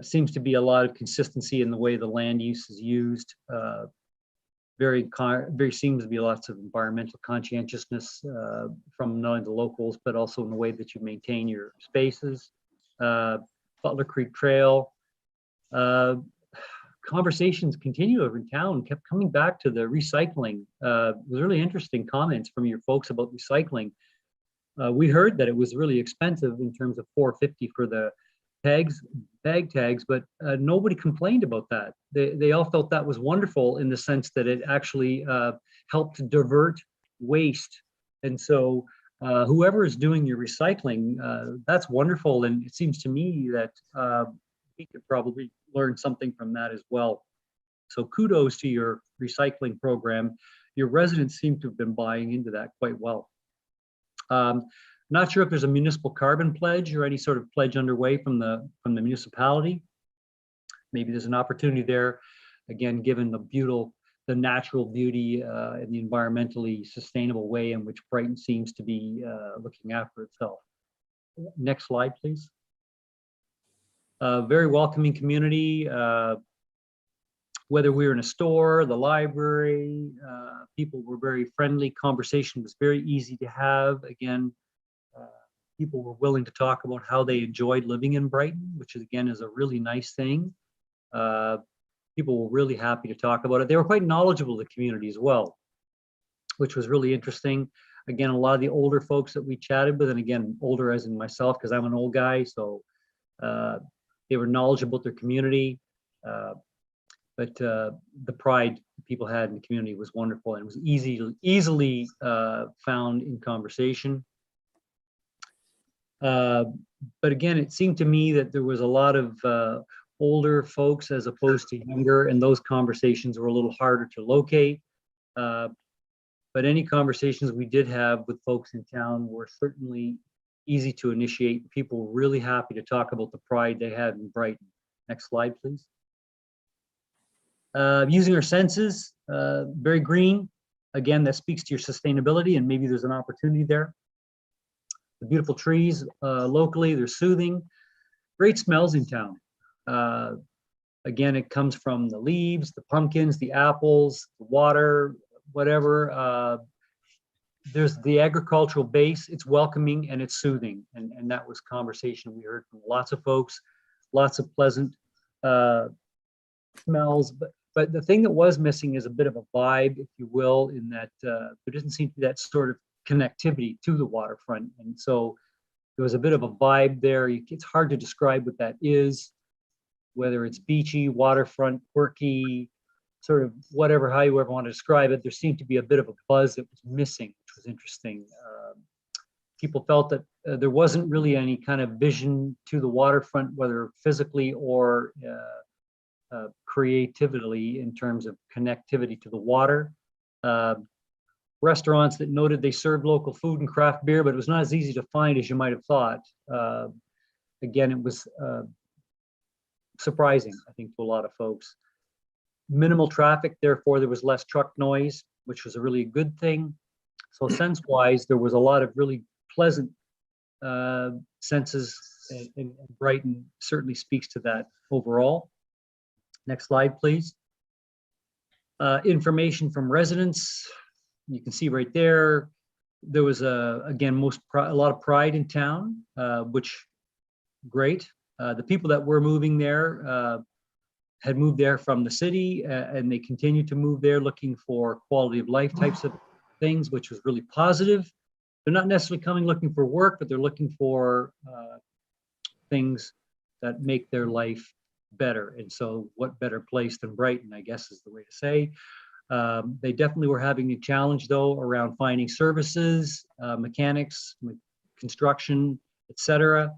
Seems to be a lot of consistency in the way the land use is used. Very seems to be lots of environmental conscientiousness from not only the locals, but also in the way that you maintain your spaces. Butler Creek Trail. Conversations continue over in town, kept coming back to the recycling. It was really interesting comments from your folks about recycling. We heard that it was really expensive in terms of $4.50 for the bag tags, but nobody complained about that. They all felt that was wonderful in the sense that it actually helped to divert waste. And so whoever is doing your recycling, that's wonderful. And it seems to me that we could probably learn something from that as well. So kudos to your recycling program. Your residents seem to have been buying into that quite well. Not sure if there's a municipal carbon pledge or any sort of pledge underway from the municipality. Maybe there's an opportunity there, again, given the natural beauty and the environmentally sustainable way in which Brighton seems to be looking after itself. Next slide, please. Very welcoming community. Whether we were in a store, the library, people were very friendly. Conversation was very easy to have. Again, people were willing to talk about how they enjoyed living in Brighton, which is, again, is a really nice thing. People were really happy to talk about it. They were quite knowledgeable of the community as well, which was really interesting. Again, a lot of the older folks that we chatted with, and again, older as in myself, because I'm an old guy, so they were knowledgeable about their community. But the pride people had in the community was wonderful, and it was easily found in conversation. But again, it seemed to me that there was a lot of older folks as opposed to younger, and those conversations were a little harder to locate. But any conversations we did have with folks in town were certainly easy to initiate. People were really happy to talk about the pride they had in Brighton. Next slide, please. Using our senses, very green. Again, that speaks to your sustainability, and maybe there's an opportunity there. The beautiful trees locally, they're soothing. Great smells in town. Again, it comes from the leaves, the pumpkins, the apples, the water, whatever. There's the agricultural base. It's welcoming and it's soothing. And that was conversation we heard from lots of folks, lots of pleasant smells. But the thing that was missing is a bit of a vibe, if you will, in that there doesn't seem to be that sort of connectivity to the waterfront. And so there was a bit of a vibe there. It's hard to describe what that is, whether it's beachy, waterfront, quirky, sort of whatever, how you ever want to describe it. There seemed to be a bit of a buzz that was missing, which was interesting. People felt that there wasn't really any kind of vision to the waterfront, whether physically or creatively in terms of connectivity to the water. Restaurants that noted they served local food and craft beer, but it was not as easy to find as you might have thought. Again, it was surprising, I think, to a lot of folks. Minimal traffic, therefore there was less truck noise, which was a really good thing. So sense-wise, there was a lot of really pleasant senses, and Brighton certainly speaks to that overall. Next slide, please. Information from residents. You can see right there, there was again, a lot of pride in town, which great. The people that were moving there had moved there from the city, and they continued to move there looking for quality of life types of things, which was really positive. They're not necessarily coming looking for work, but they're looking for things that make their life better. And so what better place than Brighton, I guess is the way to say. They definitely were having a challenge though around finding services, mechanics, construction, etc.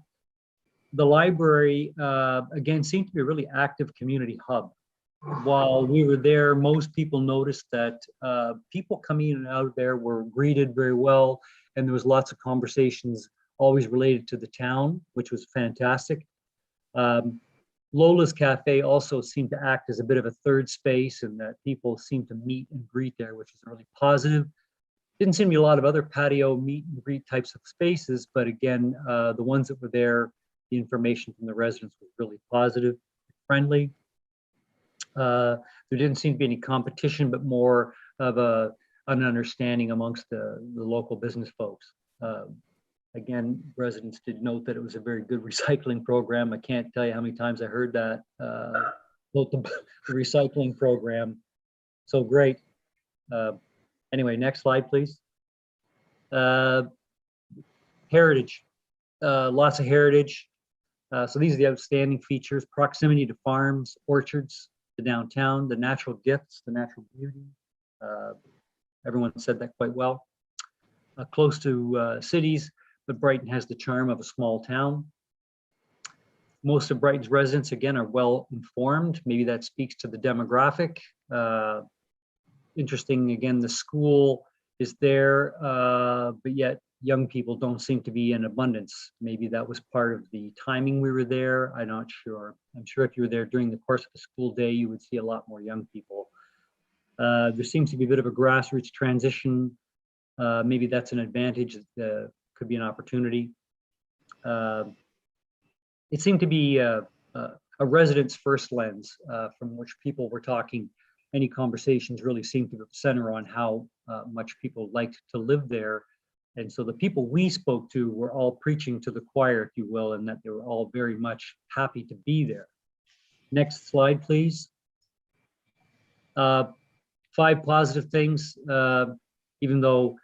The library, again, seemed to be a really active community hub. While we were there, most people noticed that people coming in and out of there were greeted very well, and there was lots of conversations always related to the town, which was fantastic. Lola's Cafe also seemed to act as a bit of a third space, and that people seemed to meet and greet there, which was really positive. Didn't seem to be a lot of other patio meet and greet types of spaces, but again, the ones that were there, the information from the residents was really positive, friendly. There didn't seem to be any competition, but more of an understanding amongst the local business folks. Again, residents did note that it was a very good recycling program. I can't tell you how many times I heard that about the recycling program. So great. Anyway, next slide, please. Heritage, lots of heritage. So these are the outstanding features: proximity to farms, orchards, the downtown, the natural gifts, the natural beauty. Everyone said that quite well. Close to cities, but Brighton has the charm of a small town. Most of Brighton's residents, again, are well informed. Maybe that speaks to the demographic. Interesting, again, the school is there, but yet young people don't seem to be in abundance. Maybe that was part of the timing we were there. I'm not sure. I'm sure if you were there during the course of a school day, you would see a lot more young people. There seems to be a bit of a grassroots transition. Maybe that's an advantage, could be an opportunity. It seemed to be a resident's first lens from which people were talking. Any conversations really seemed to center on how much people liked to live there. And so the people we spoke to were all preaching to the choir, if you will, and that they were all very much happy to be there. Next slide, please. 5 positive things, even though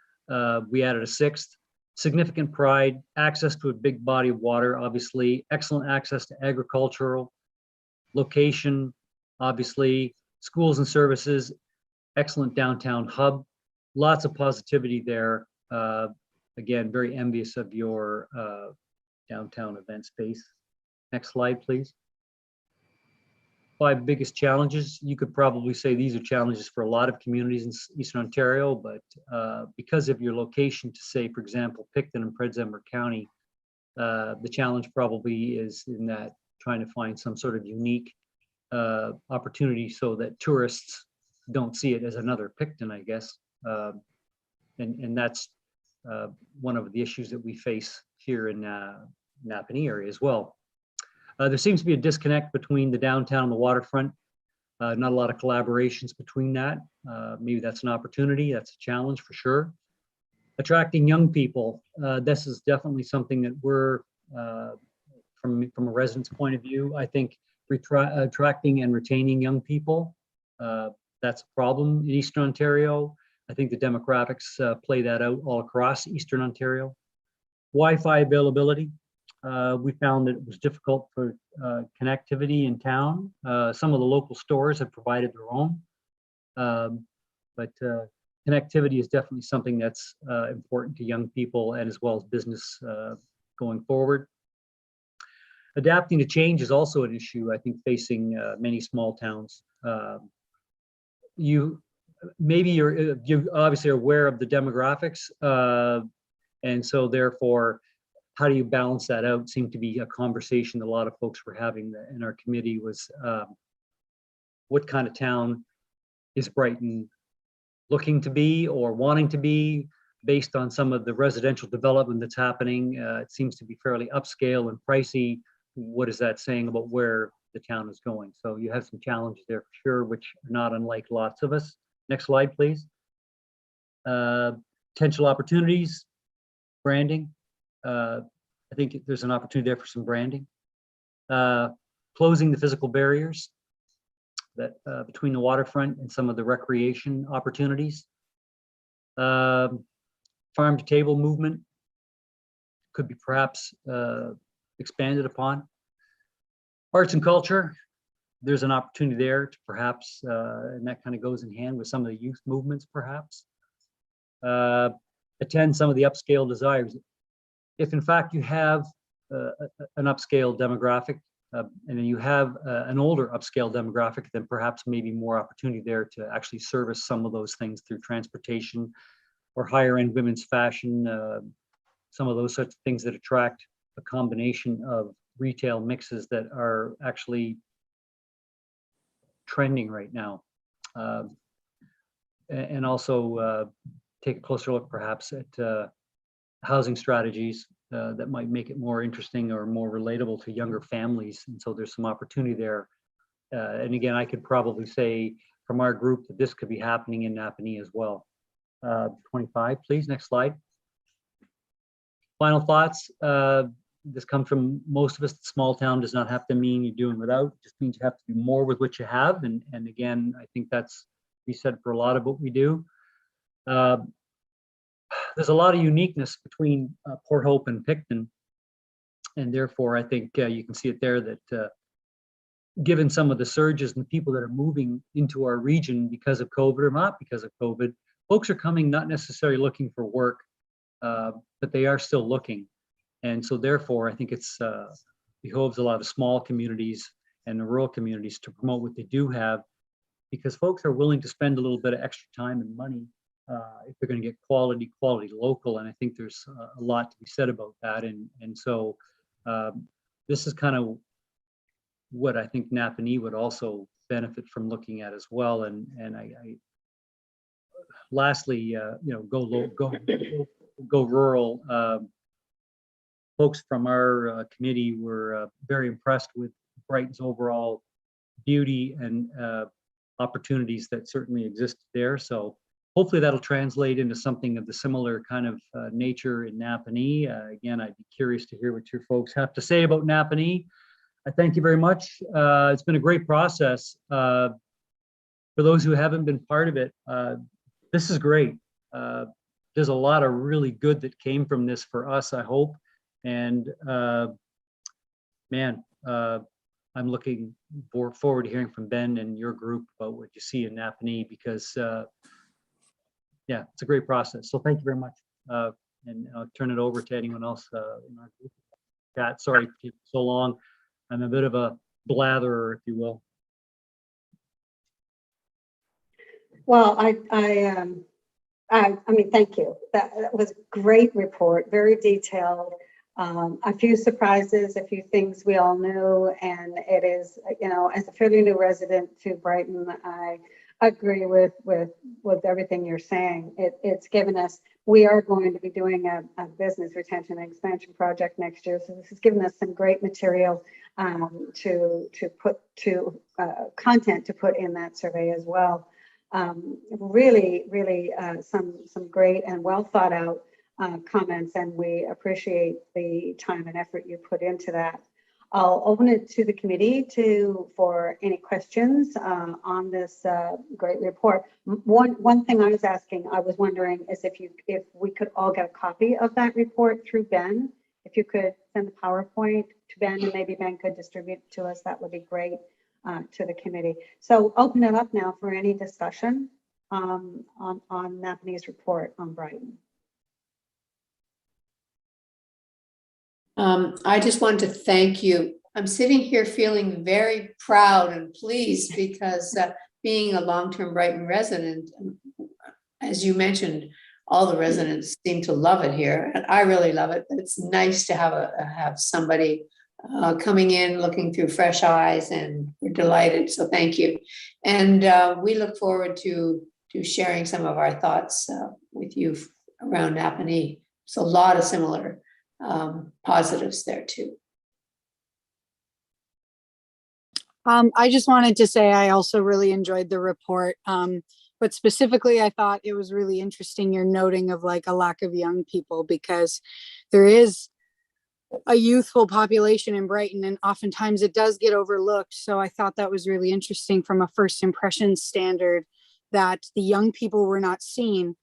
We added a sixth. Significant pride, access to a big body of water, obviously, excellent access to agricultural, location, obviously, schools and services, excellent downtown hub, lots of positivity there. Again, very envious of your downtown event space. Next slide, please. 5 biggest challenges. You could probably say these are challenges for a lot of communities in Eastern Ontario, but because of your location to say, for example, Picton and Prince Edward County, the challenge probably is in that trying to find some sort of unique opportunity so that tourists don't see it as another Picton, I guess. And that's one of the issues that we face here in Napanee area as well. There seems to be a disconnect between the downtown and the waterfront. Not a lot of collaborations between that. Maybe that's an opportunity. That's a challenge for sure. Attracting young people. This is definitely something that we're, from a resident's point of view, I think attracting and retaining young people. That's a problem in Eastern Ontario. I think the demographics play that out all across Eastern Ontario. Wi-Fi availability. We found that it was difficult for connectivity in town. Some of the local stores have provided their own, but connectivity is definitely something that's important to young people and as well as business going forward. Adapting to change is also an issue, I think, facing many small towns. You obviously are aware of the demographics, and so therefore, how do you balance that out? Seemed to be a conversation that a lot of folks were having in our committee was what kind of town is Brighton looking to be or wanting to be based on some of the residential development that's happening. It seems to be fairly upscale and pricey. What is that saying about where the town is going? So you have some challenges there for sure, which are not unlike lots of us. Next slide, please. Potential opportunities, branding. I think there's an opportunity there for some branding. Closing the physical barriers that between the waterfront and some of the recreation opportunities. Farm to table movement could be perhaps expanded upon. Arts and culture, there's an opportunity there to perhaps, and that kind of goes in hand with some of the youth movements perhaps. Attend some of the upscale desires. If in fact you have an upscale demographic and then you have an older upscale demographic, then perhaps maybe more opportunity there to actually service some of those things through transportation or higher end women's fashion, some of those sorts of things that attract a combination of retail mixes that are actually trending right now. And also take a closer look perhaps at housing strategies that might make it more interesting or more relatable to younger families. And so there's some opportunity there. And again, I could probably say from our group that this could be happening in Napanee as well. 25, please, next slide. Final thoughts. This comes from most of us. Small town does not have to mean you're doing without. It just means you have to do more with what you have. And again, I think that's be said for a lot of what we do. There's a lot of uniqueness between Port Hope and Picton. And therefore, I think you can see it there that given some of the surges and the people that are moving into our region because of COVID or not because of COVID, folks are coming not necessarily looking for work, but they are still looking. And so therefore, I think it's behoves a lot of small communities and the rural communities to promote what they do have, because folks are willing to spend a little bit of extra time and money if they're going to get quality local. And I think there's a lot to be said about that. And so this is kind of what I think Napanee would also benefit from looking at as well. And I lastly, go rural. Folks from our committee were very impressed with Brighton's overall beauty and opportunities that certainly exist there. So hopefully that'll translate into something of the similar kind of nature in Napanee. Again, I'd be curious to hear what your folks have to say about Napanee. I thank you very much. It's been a great process. For those who haven't been part of it, this is great. there's a lot of really good that came from this for us, I hope. And man, I'm looking forward to hearing from Ben and your group about what you see in Napanee, because yeah, it's a great process. So thank you very much. And I'll turn it over to anyone else in our group. Pat, sorry to keep so long. I'm a bit of a blatherer, if you will. Well, I mean, thank you. That was a great report, very detailed. A few surprises, a few things we all knew, and it is, you know, as a fairly new resident to Brighton, I agree with everything you're saying. It's given us, we are going to be doing a business retention and expansion project next year, so this has given us some great material to put to content to put in that survey as well. Really some great and well thought out comments, and we appreciate the time and effort you put into that. I'll open it to the committee for any questions on this great report. One thing I was wondering is if we could all get a copy of that report through Ben. If you could send the PowerPoint to Ben, and maybe Ben could distribute to us, that would be great to the committee. So open it up now for any discussion on Napanee's report on Brighton. I just wanted to thank you. I'm sitting here feeling very proud and pleased because being a long-term Brighton resident, as you mentioned, all the residents seem to love it here, and I really love it. But it's nice to have somebody coming in, looking through fresh eyes, and we're delighted. So thank you, and we look forward to sharing some of our thoughts with you around Napanee. So a lot of similar positives there too. I just wanted to say I also really enjoyed the report, but specifically I thought it was really interesting your noting of like a lack of young people, because there is a youthful population in Brighton and oftentimes it does get overlooked. So I thought that was really interesting from a first impression standard, that the young people were not seen,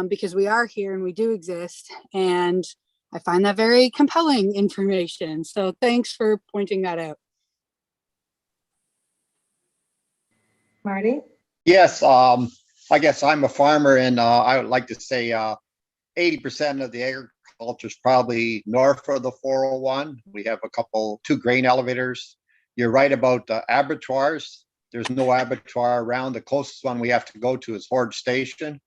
because we are here and we do exist, and I find that very compelling information. So thanks for pointing that out. Marty? Yes, I guess I'm a farmer, and I would like to say 80% of the agriculture is probably north of the 401. We have two grain elevators. You're right about abattoirs. There's no abattoir around. The closest one we have to go to is Horde Station.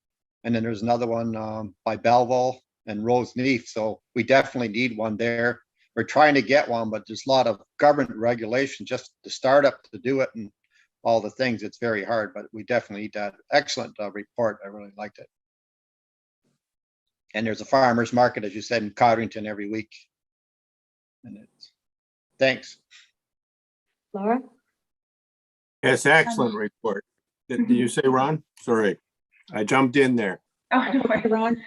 And then there's another one by Belleville and Roseneath. So we definitely need one there. We're trying to get one, but there's a lot of government regulation just to start up to do it, and all the things. It's very hard, but we definitely need that. Excellent report. I really liked it. And there's a farmer's market, as you said, in Codrington every week. And thanks. Laura? Yes, excellent report. Did you say Ron? Sorry, I jumped in there. Oh, no worries.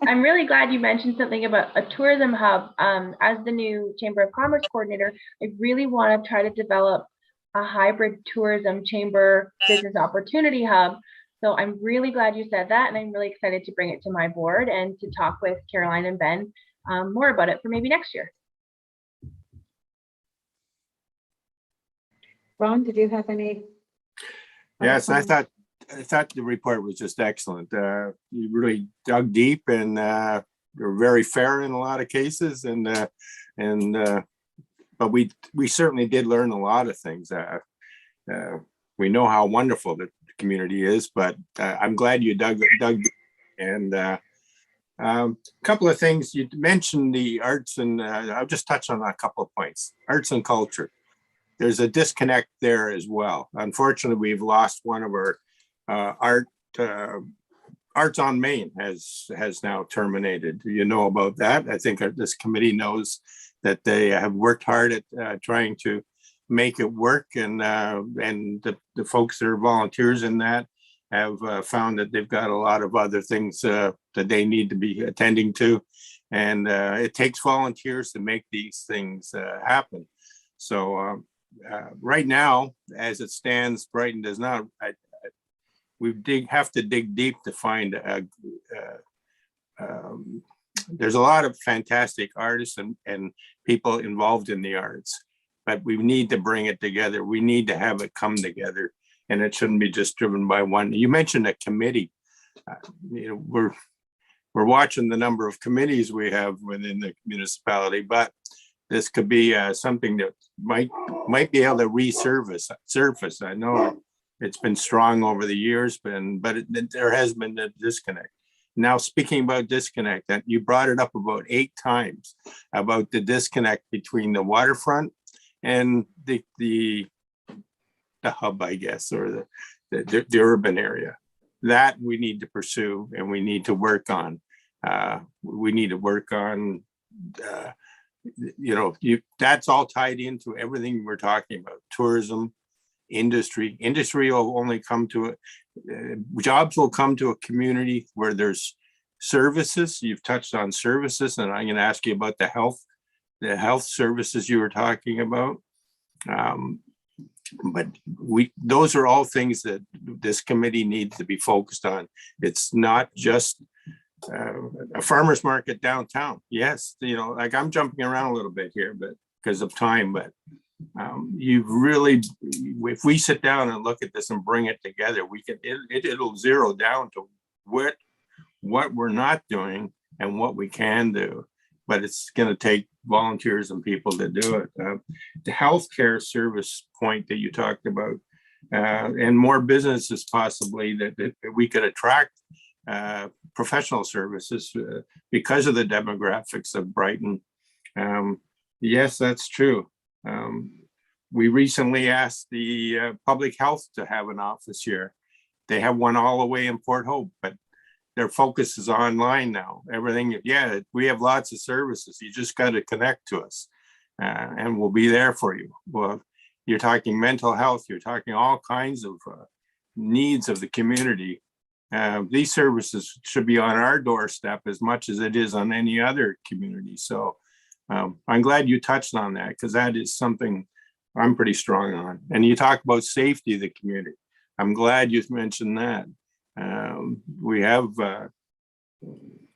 I'm really glad you mentioned something about a tourism hub. As the new Chamber of Commerce coordinator, I really want to try to develop a hybrid tourism chamber business opportunity hub. So I'm really glad you said that, and I'm really excited to bring it to my board and to talk with Caroline and Ben more about it for maybe next year. Ron, did you have any? Yes, I thought the report was just excellent. You really dug deep, and you're very fair in a lot of cases, but we certainly did learn a lot of things. We know how wonderful the community is, but I'm glad you dug deep. And a couple of things you mentioned, the arts, and I'll just touch on a couple of points. Arts and culture. There's a disconnect there as well. Unfortunately, we've lost one of our Arts on Main has now terminated. You know about that. I think this committee knows that they have worked hard at trying to make it work, and the folks that are volunteers in that have found that they've got a lot of other things that they need to be attending to, and it takes volunteers to make these things happen. So right now, as it stands, Brighton does not. We have to dig deep to find there's a lot of fantastic artists and people involved in the arts, but we need to bring it together. We need to have it come together, and it shouldn't be just driven by one. You mentioned a committee. We're watching the number of committees we have within the municipality, but this could be something that might be able to surface. I know it's been strong over the years, but there has been a disconnect. Now, speaking about disconnect, that you brought it up about 8 times about the disconnect between the waterfront and the hub, I guess, or the urban area. That we need to pursue and we need to work on. We need to work on, that's all tied into everything we're talking about. Tourism, industry will only come to it. Jobs will come to a community where there's services. You've touched on services, and I'm going to ask you about the health services you were talking about. But those are all things that this committee needs to be focused on. It's not just a farmer's market downtown. Yes, like I'm jumping around a little bit here, but because of time, but if we sit down and look at this and bring it together, it'll zero down to what we're not doing and what we can do. But it's going to take volunteers and people to do it. The healthcare service point that you talked about, and more businesses possibly that we could attract professional services because of the demographics of Brighton. Yes, that's true. We recently asked the public health to have an office here. They have one all the way in Port Hope, but their focus is online now. Everything, yeah, we have lots of services. You just got to connect to us and we'll be there for you. Well, you're talking mental health, you're talking all kinds of needs of the community. These services should be on our doorstep as much as it is on any other community. So I'm glad you touched on that, because that is something I'm pretty strong on. And you talk about safety of the community. I'm glad you mentioned that. We have,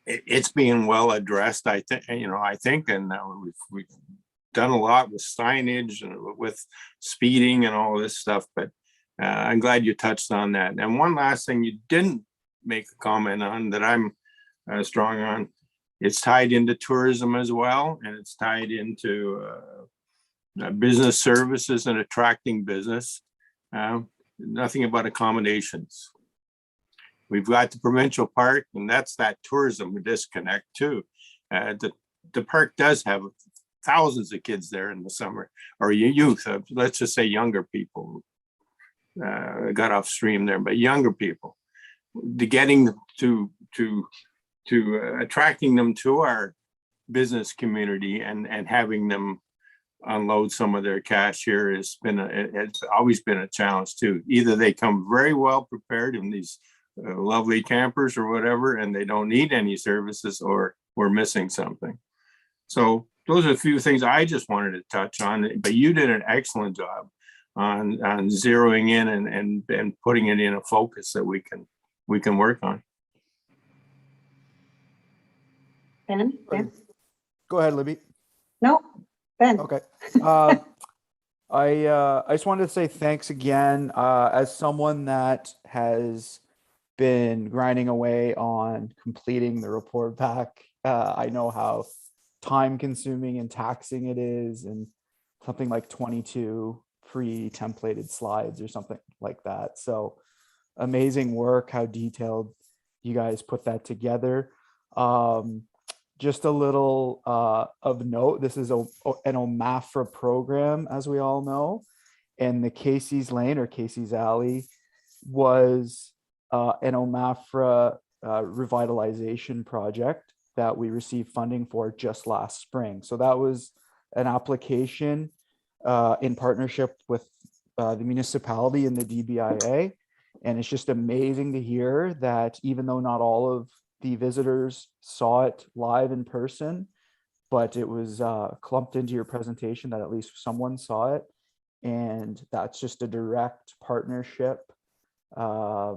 it's being well addressed, I think, and we've done a lot with signage and with speeding and all this stuff, but I'm glad you touched on that. And one last thing you didn't make a comment on that I'm strong on, it's tied into tourism as well, and it's tied into business services and attracting business. Nothing about accommodations. We've got the provincial park, and that's that tourism disconnect too. The park does have thousands of kids there in the summer, or youth, let's just say younger people. Got off stream there, but younger people. Getting to attracting them to our business community and having them unload some of their cash here it's always been a challenge too. Either they come very well prepared in these lovely campers or whatever, and they don't need any services, or we're missing something. So those are a few things I just wanted to touch on, but you did an excellent job on zeroing in and putting it in a focus that we can work on. Ben? Go ahead, Libby. No, Ben. Okay. I just wanted to say thanks again. As someone that has been grinding away on completing the report back, I know how time consuming and taxing it is, and something like 22 pre-templated slides or something like that. So amazing work, how detailed you guys put that together. Just a little of note, this is an OMAFRA program, as we all know, and the Casey's Lane or Casey's Alley was an OMAFRA revitalization project that we received funding for just last spring. So that was an application in partnership with the municipality and the DBIA. And it's just amazing to hear that even though not all of the visitors saw it live in person, but it was clumped into your presentation that at least someone saw it. And that's just a direct partnership. I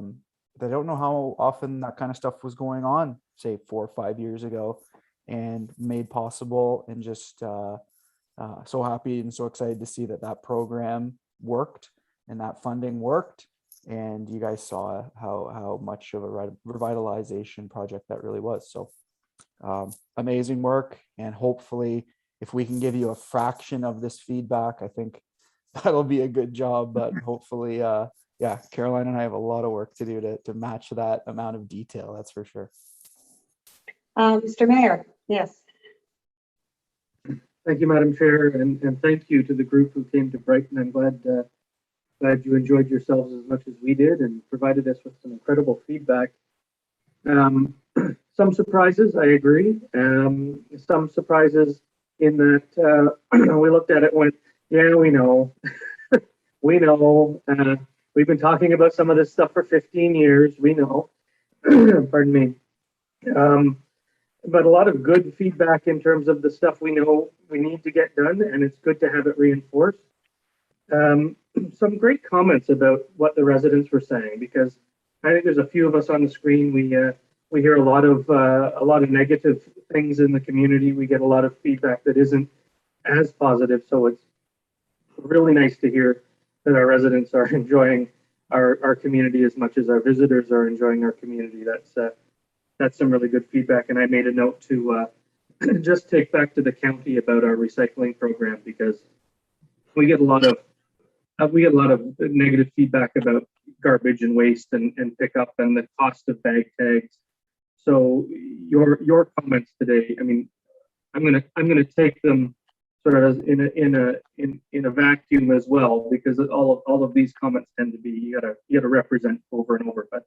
don't know how often that kind of stuff was going on say 4 or 5 years ago and made possible, and just so happy and so excited to see that that program worked and that funding worked. And you guys saw how much of a revitalization project that really was. So amazing work. And hopefully if we can give you a fraction of this feedback, I think that'll be a good job. But hopefully, yeah, Caroline and I have a lot of work to do to match that amount of detail. That's for sure. Mr. Mayor, yes. Thank you, Madam Chair, and thank you to the group who came to Brighton. I'm glad you enjoyed yourselves as much as we did and provided us with some incredible feedback. Some surprises, I agree. Some surprises in that we looked at it and went, yeah, we know. We know. We've been talking about some of this stuff for 15 years. We know. Pardon me. But a lot of good feedback in terms of the stuff we know we need to get done, and it's good to have it reinforced. Some great comments about what the residents were saying, because I think there's a few of us on the screen. We hear a lot of negative things in the community. We get a lot of feedback that isn't as positive. So it's really nice to hear that our residents are enjoying our community as much as our visitors are enjoying our community. That's some really good feedback. And I made a note to just take back to the county about our recycling program, because we get a lot of negative feedback about garbage and waste and pickup and the cost of bag tags. So your comments today, I mean, I'm gonna take them sort of as in a vacuum as well, because all of these comments tend to be you gotta represent over and over. But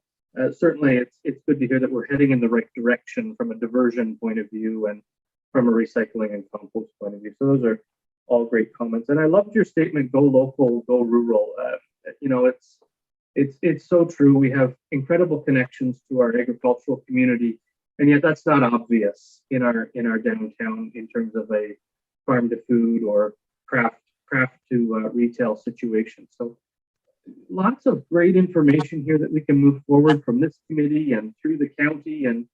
certainly it's good to hear that we're heading in the right direction from a diversion point of view and from a recycling and compost point of view. So those are all great comments. And I loved your statement, go local, go rural. You know, it's so true. We have incredible connections to our agricultural community, and yet that's not obvious in our downtown in terms of a farm to food or craft to retail situation. So lots of great information here that we can move forward from this committee and through the county and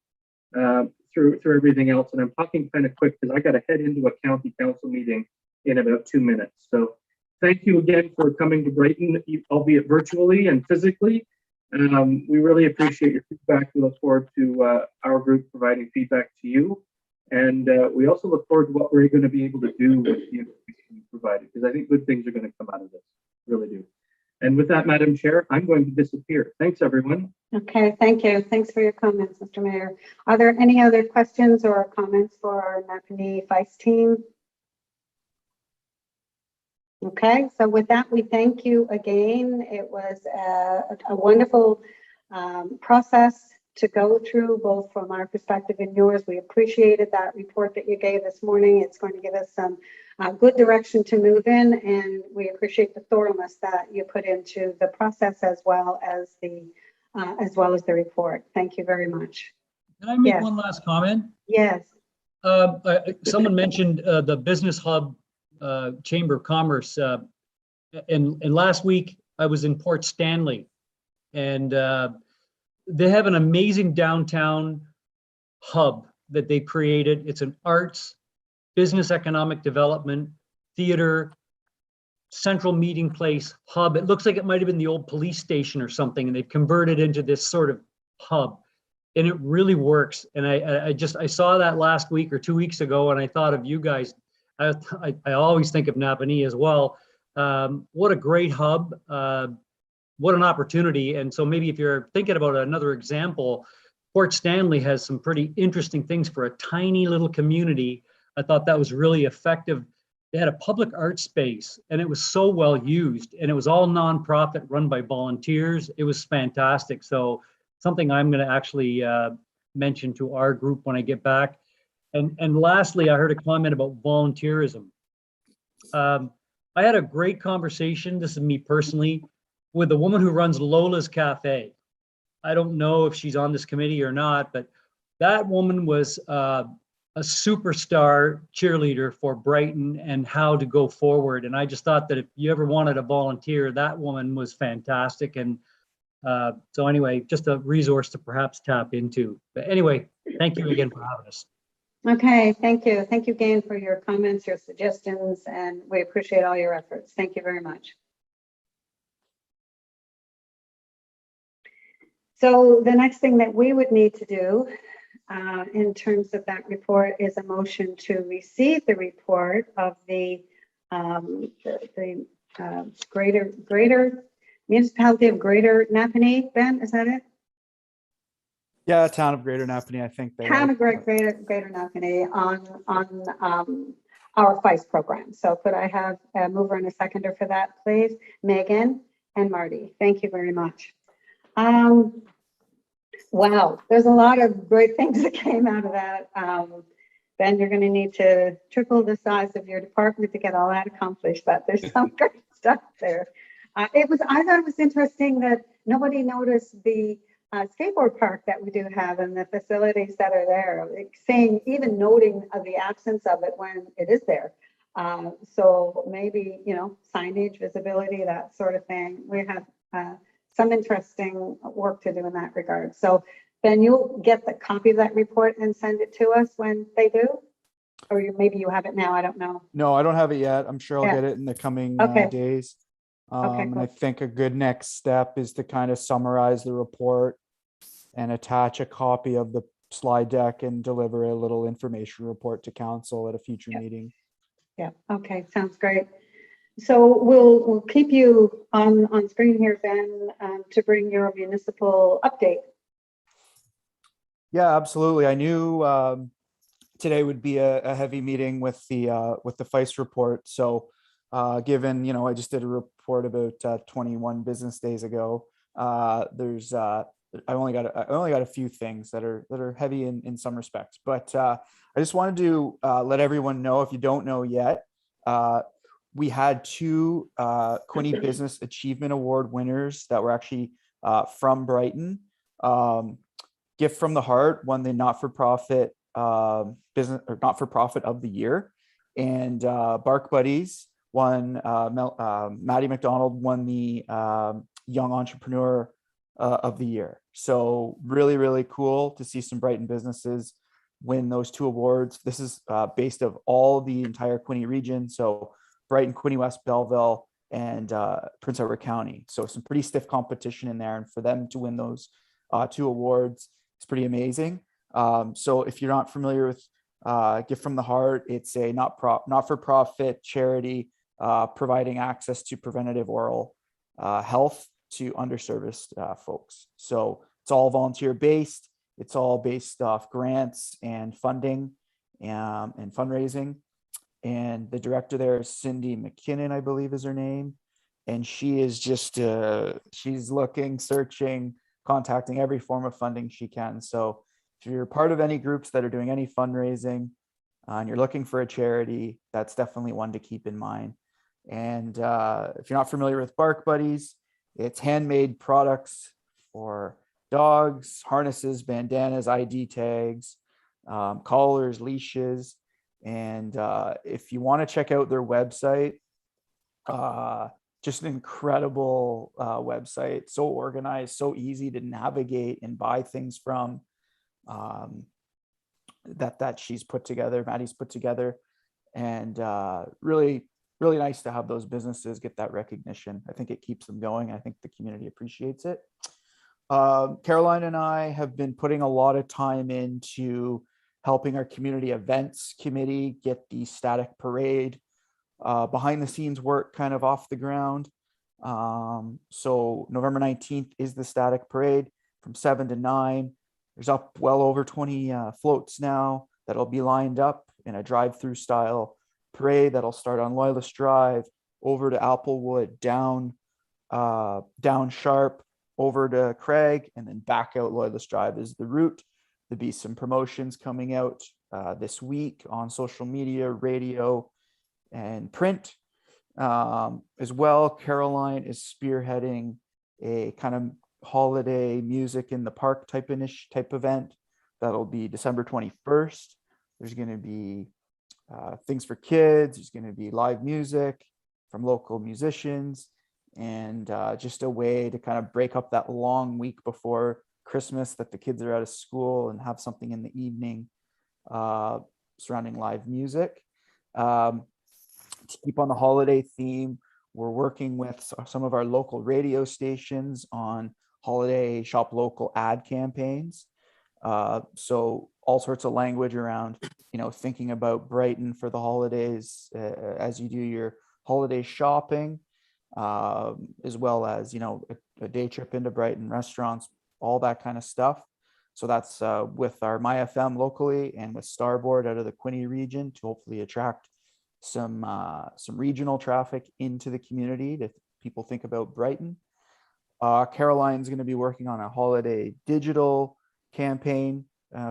through everything else. And I'm talking kind of quick because I got to head into a county council meeting in about 2 minutes. So thank you again for coming to Brighton, albeit virtually and physically. We really appreciate your feedback. We look forward to our group providing feedback to you. And we also look forward to what we're going to be able to do with the information provided, because I think good things are going to come out of this, really do. And with that, Madam Chair, I'm going to disappear. Thanks, everyone. Okay, thank you. Thanks for your comments, Mr. Mayor. Are there any other questions or comments for our Napanee Vice team? Okay, so with that, we thank you again. It was a wonderful process to go through, both from our perspective and yours. We appreciated that report that you gave this morning. It's going to give us some good direction to move in, and we appreciate the thoroughness that you put into the process as well as the report. Thank you very much. Can I make Yes. one last comment? Yes. Someone mentioned the Business Hub Chamber of Commerce, and last week I was in Port Stanley, and they have an amazing downtown hub that they created. It's an arts, business, economic development, theater, central meeting place hub. It looks like it might have been the old police station or something, and they've converted into this sort of hub, and it really works. And I saw that last week or 2 weeks ago, and I thought of you guys. I always think of Napanee as well. What a great hub. What an opportunity. And so maybe if you're thinking about another example, Port Stanley has some pretty interesting things for a tiny little community. I thought that was really effective. They had a public art space, and it was so well used, and it was all nonprofit run by volunteers. It was fantastic. So something I'm going to actually mention to our group when I get back. And lastly, I heard a comment about volunteerism. I had a great conversation, this is me personally, with the woman who runs Lola's Cafe. I don't know if she's on this committee or not, but that woman was a superstar cheerleader for Brighton and how to go forward. And I just thought that if you ever wanted a volunteer, that woman was fantastic. And So anyway, just a resource to perhaps tap into. But anyway, thank you again for having us. Okay, thank you. Thank you, Gain, for your comments, your suggestions, and we appreciate all your efforts. Thank you very much. So the next thing that we would need to do in terms of that report is a motion to receive the report of the greater municipality of Greater Napanee. Ben, is that it? Yeah, town of Greater Napanee, I think. Town of Greater Napanee on our FICE program. So could I have a mover and a seconder for that, please? Megan and Marty, thank you very much. Wow, there's a lot of great things that came out of that. Ben, you're going to need to triple the size of your department to get all that accomplished, but there's some great stuff there. I thought it was interesting that nobody noticed the skateboard park that we do have and the facilities that are there, like saying, even noting of the absence of it when it is there. So maybe, you know, signage, visibility, that sort of thing. We have some interesting work to do in that regard. So Ben, you'll get the copy of that report and send it to us when they do? Or maybe you have it now, I don't know. No, I don't have it yet. I'm sure I'll Yeah. get it in the coming Okay. days. Okay, And I cool. think a good next step is to kind of summarize the report and attach a copy of the slide deck and deliver a little information report to council at a future Yeah. meeting. Yeah, okay, sounds great. So we'll keep you on screen here, Ben, to bring your municipal update. Yeah, absolutely. I knew today would be a heavy meeting with the FICE report. So given, you know, I just did a report about 21 business days ago. There's I only got a few things that are heavy in some respects, but I just wanted to let everyone know, if you don't know yet, we had two Quinte Business Achievement Award winners that were actually from Brighton. Gift from the Heart won the not-for-profit business or not-for-profit of the year, and Bark Buddies won. Maddie McDonald won the Young Entrepreneur of the year. So really, really cool to see some Brighton businesses win those two awards. This is based of all the entire Quinte region. So Brighton, Quinte West, Belleville, and Prince Edward County. So some pretty stiff competition in there. And for them to win those two awards, it's pretty amazing. So if you're not familiar with Gift from the Heart, it's a not-for-profit charity providing access to preventative oral health to underserviced folks. So it's all volunteer based. It's all based off grants and funding and fundraising. And the director there is Cindy McKinnon, I believe is her name. And she is just, she's looking, searching, contacting every form of funding she can. So if you're part of any groups that are doing any fundraising and you're looking for a charity, that's definitely one to keep in mind. And if you're not familiar with Bark Buddies, it's handmade products for dogs, harnesses, bandanas, ID tags, collars, leashes. And if you want to check out their website, just an incredible website, so organized, so easy to navigate and buy things from, that she's put together, Maddie's put together. And really, really nice to have those businesses get that recognition. I think it keeps them going. I think the community appreciates it. Caroline and I have been putting a lot of time into helping our community events committee get the static parade behind the scenes work kind of off the ground. So November 19th is the static parade from 7 to 9. There's up well over 20 floats now that'll be lined up in a drive-through style parade that'll start on Loyalist Drive, over to Applewood, down Sharp, over to Craig, and then back out Loyalist Drive is the route. There'll be some promotions coming out this week on social media, radio, and print. As well, Caroline is spearheading a kind of holiday music in the park type event that'll be December 21st. There's going to be things for kids. There's going to be live music from local musicians, and just a way to kind of break up that long week before Christmas that the kids are out of school and have something in the evening surrounding live music. To keep on the holiday theme, we're working with some of our local radio stations on holiday shop local ad campaigns. So all sorts of language around, thinking about Brighton for the holidays as you do your holiday shopping, as well as, a day trip into Brighton, restaurants, all that kind of stuff. So that's with our MyFM locally and with Starboard out of the Quinte region to hopefully attract some regional traffic into the community to people think about Brighton. Caroline's going to be working on a holiday digital campaign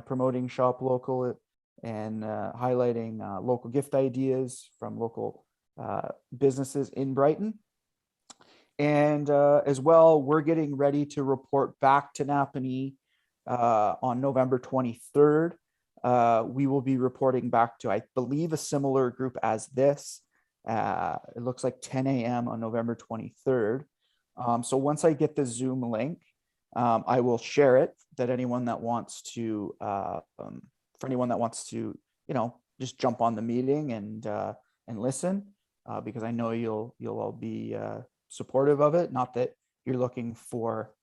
promoting shop local and highlighting local gift ideas from local businesses in Brighton. And as well, we're getting ready to report back to Napanee on November 23rd. We will be reporting back to, I believe, a similar group as this. It looks like 10 a.m. on November 23rd. So once I get the Zoom link, I will share it that anyone that wants to, for anyone that wants to, just jump on the meeting and listen, because I know you'll all be supportive of it. Not that you're looking for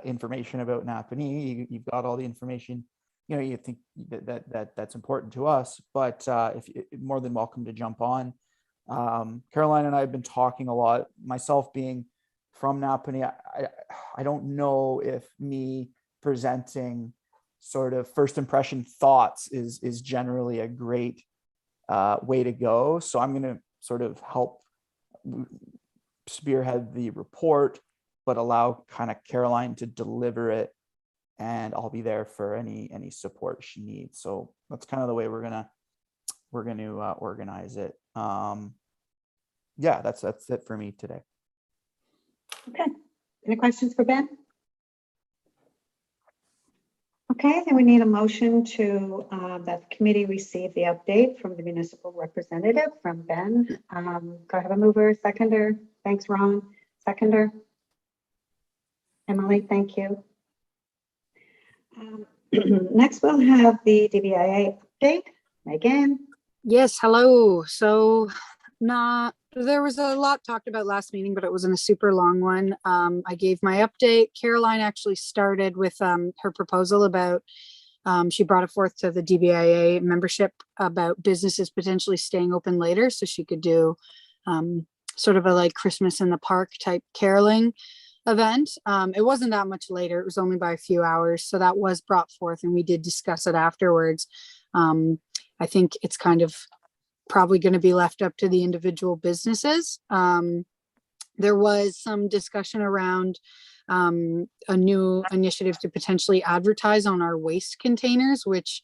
information about Napanee. You've got all the information, you think that's important to us, but if you're more than welcome to jump on. Caroline and I have been talking a lot, myself being from Napanee. I don't know if me presenting sort of first impression thoughts is generally a great way to go. So I'm going to sort of help spearhead the report, but allow kind of Caroline to deliver it, and I'll be there for any support she needs. So that's kind of the way we're gonna organize it. Yeah, that's it for me today. Okay, any questions for Ben? Okay, then we need a motion to that the committee receive the update from the municipal representative from Ben. Go ahead, a mover, seconder. Thanks, Ron. Seconder. Emily, thank you. Next, we'll have the DBIA update. Megan. Yes, hello. So there was a lot talked about last meeting, but it wasn't a super long one. I gave my update. Caroline actually started with her proposal about, she brought it forth to the DBIA membership about businesses potentially staying open later, so she could do sort of a like Christmas in the park type caroling event. It wasn't that much later. It was only by a few hours. So that was brought forth and we did discuss it afterwards. I think it's kind of probably going to be left up to the individual businesses. There was some discussion around a new initiative to potentially advertise on our waste containers, which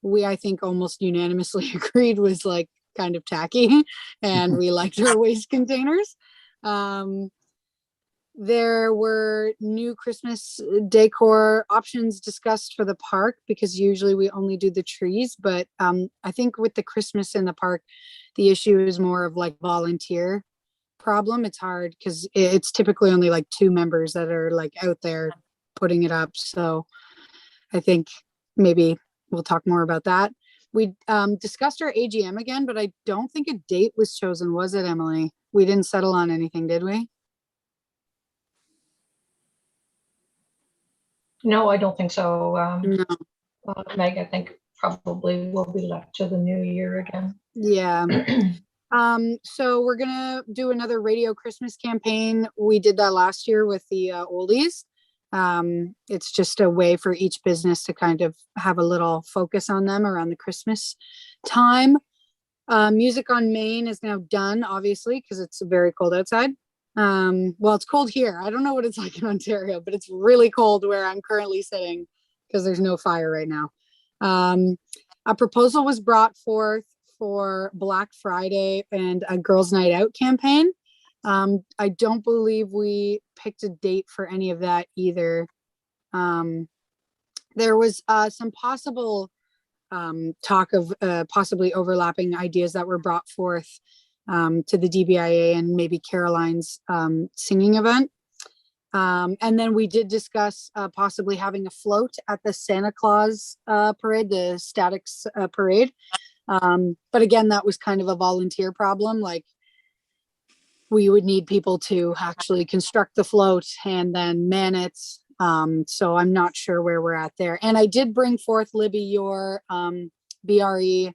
I think almost unanimously agreed was like kind of tacky, and we liked our waste containers. There were new Christmas decor options discussed for the park, because usually we only do the trees, but I think with the Christmas in the park, the issue is more of like volunteer problem. It's hard because it's typically only like 2 members that are like out there putting it up. So I think maybe we'll talk more about that. We discussed our AGM again, but I don't think a date was chosen, was it, Emily? We didn't settle on anything, did we? No, I don't think so. No. Meg, I think probably will be left to the new year again. Yeah. So we're gonna do another radio Christmas campaign. We did that last year with the oldies. It's just a way for each business to kind of have a little focus on them around the Christmas time. Music on Main is now done, obviously, because it's very cold outside. Well, it's cold here. I don't know what it's like in Ontario, but it's really cold where I'm currently sitting because there's no fire right now. A proposal was brought forth for Black Friday and a Girls' Night Out campaign. I don't believe we picked a date for any of that either. There was some possible talk of possibly overlapping ideas that were brought forth to the DBIA and maybe Caroline's singing event. And then we did discuss possibly having a float at the Santa Claus parade, the statics parade. But again, that was kind of a volunteer problem. Like, we would need people to actually construct the float and then man it. So I'm not sure where we're at there. And I did bring forth, Libby, your BRE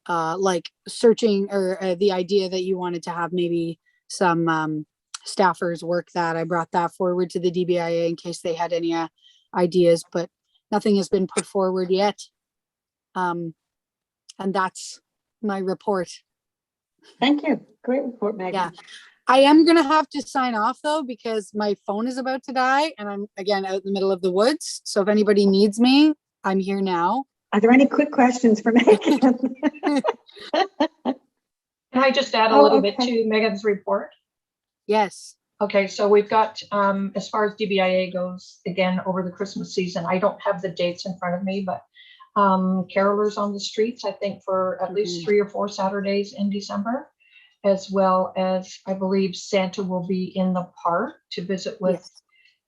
like searching, or the idea that you wanted to have maybe some staffers work that. I brought that forward to the DBIA in case they had any ideas, but nothing has been put forward yet. And that's my report. Thank you. Great report, Megan. Yeah. I am going to have to sign off though, because my phone is about to die and I'm again out in the middle of the woods. So if anybody needs me, I'm here now. Are there any quick questions for Megan? Can I just add a little bit to Megan's report? Yes. Okay, so we've got, as far as DBIA goes, again, over the Christmas season, I don't have the dates in front of me, but carolers on the streets, I think for at least 3 or 4 Saturdays in December, as well as I believe Santa will be in the park to visit with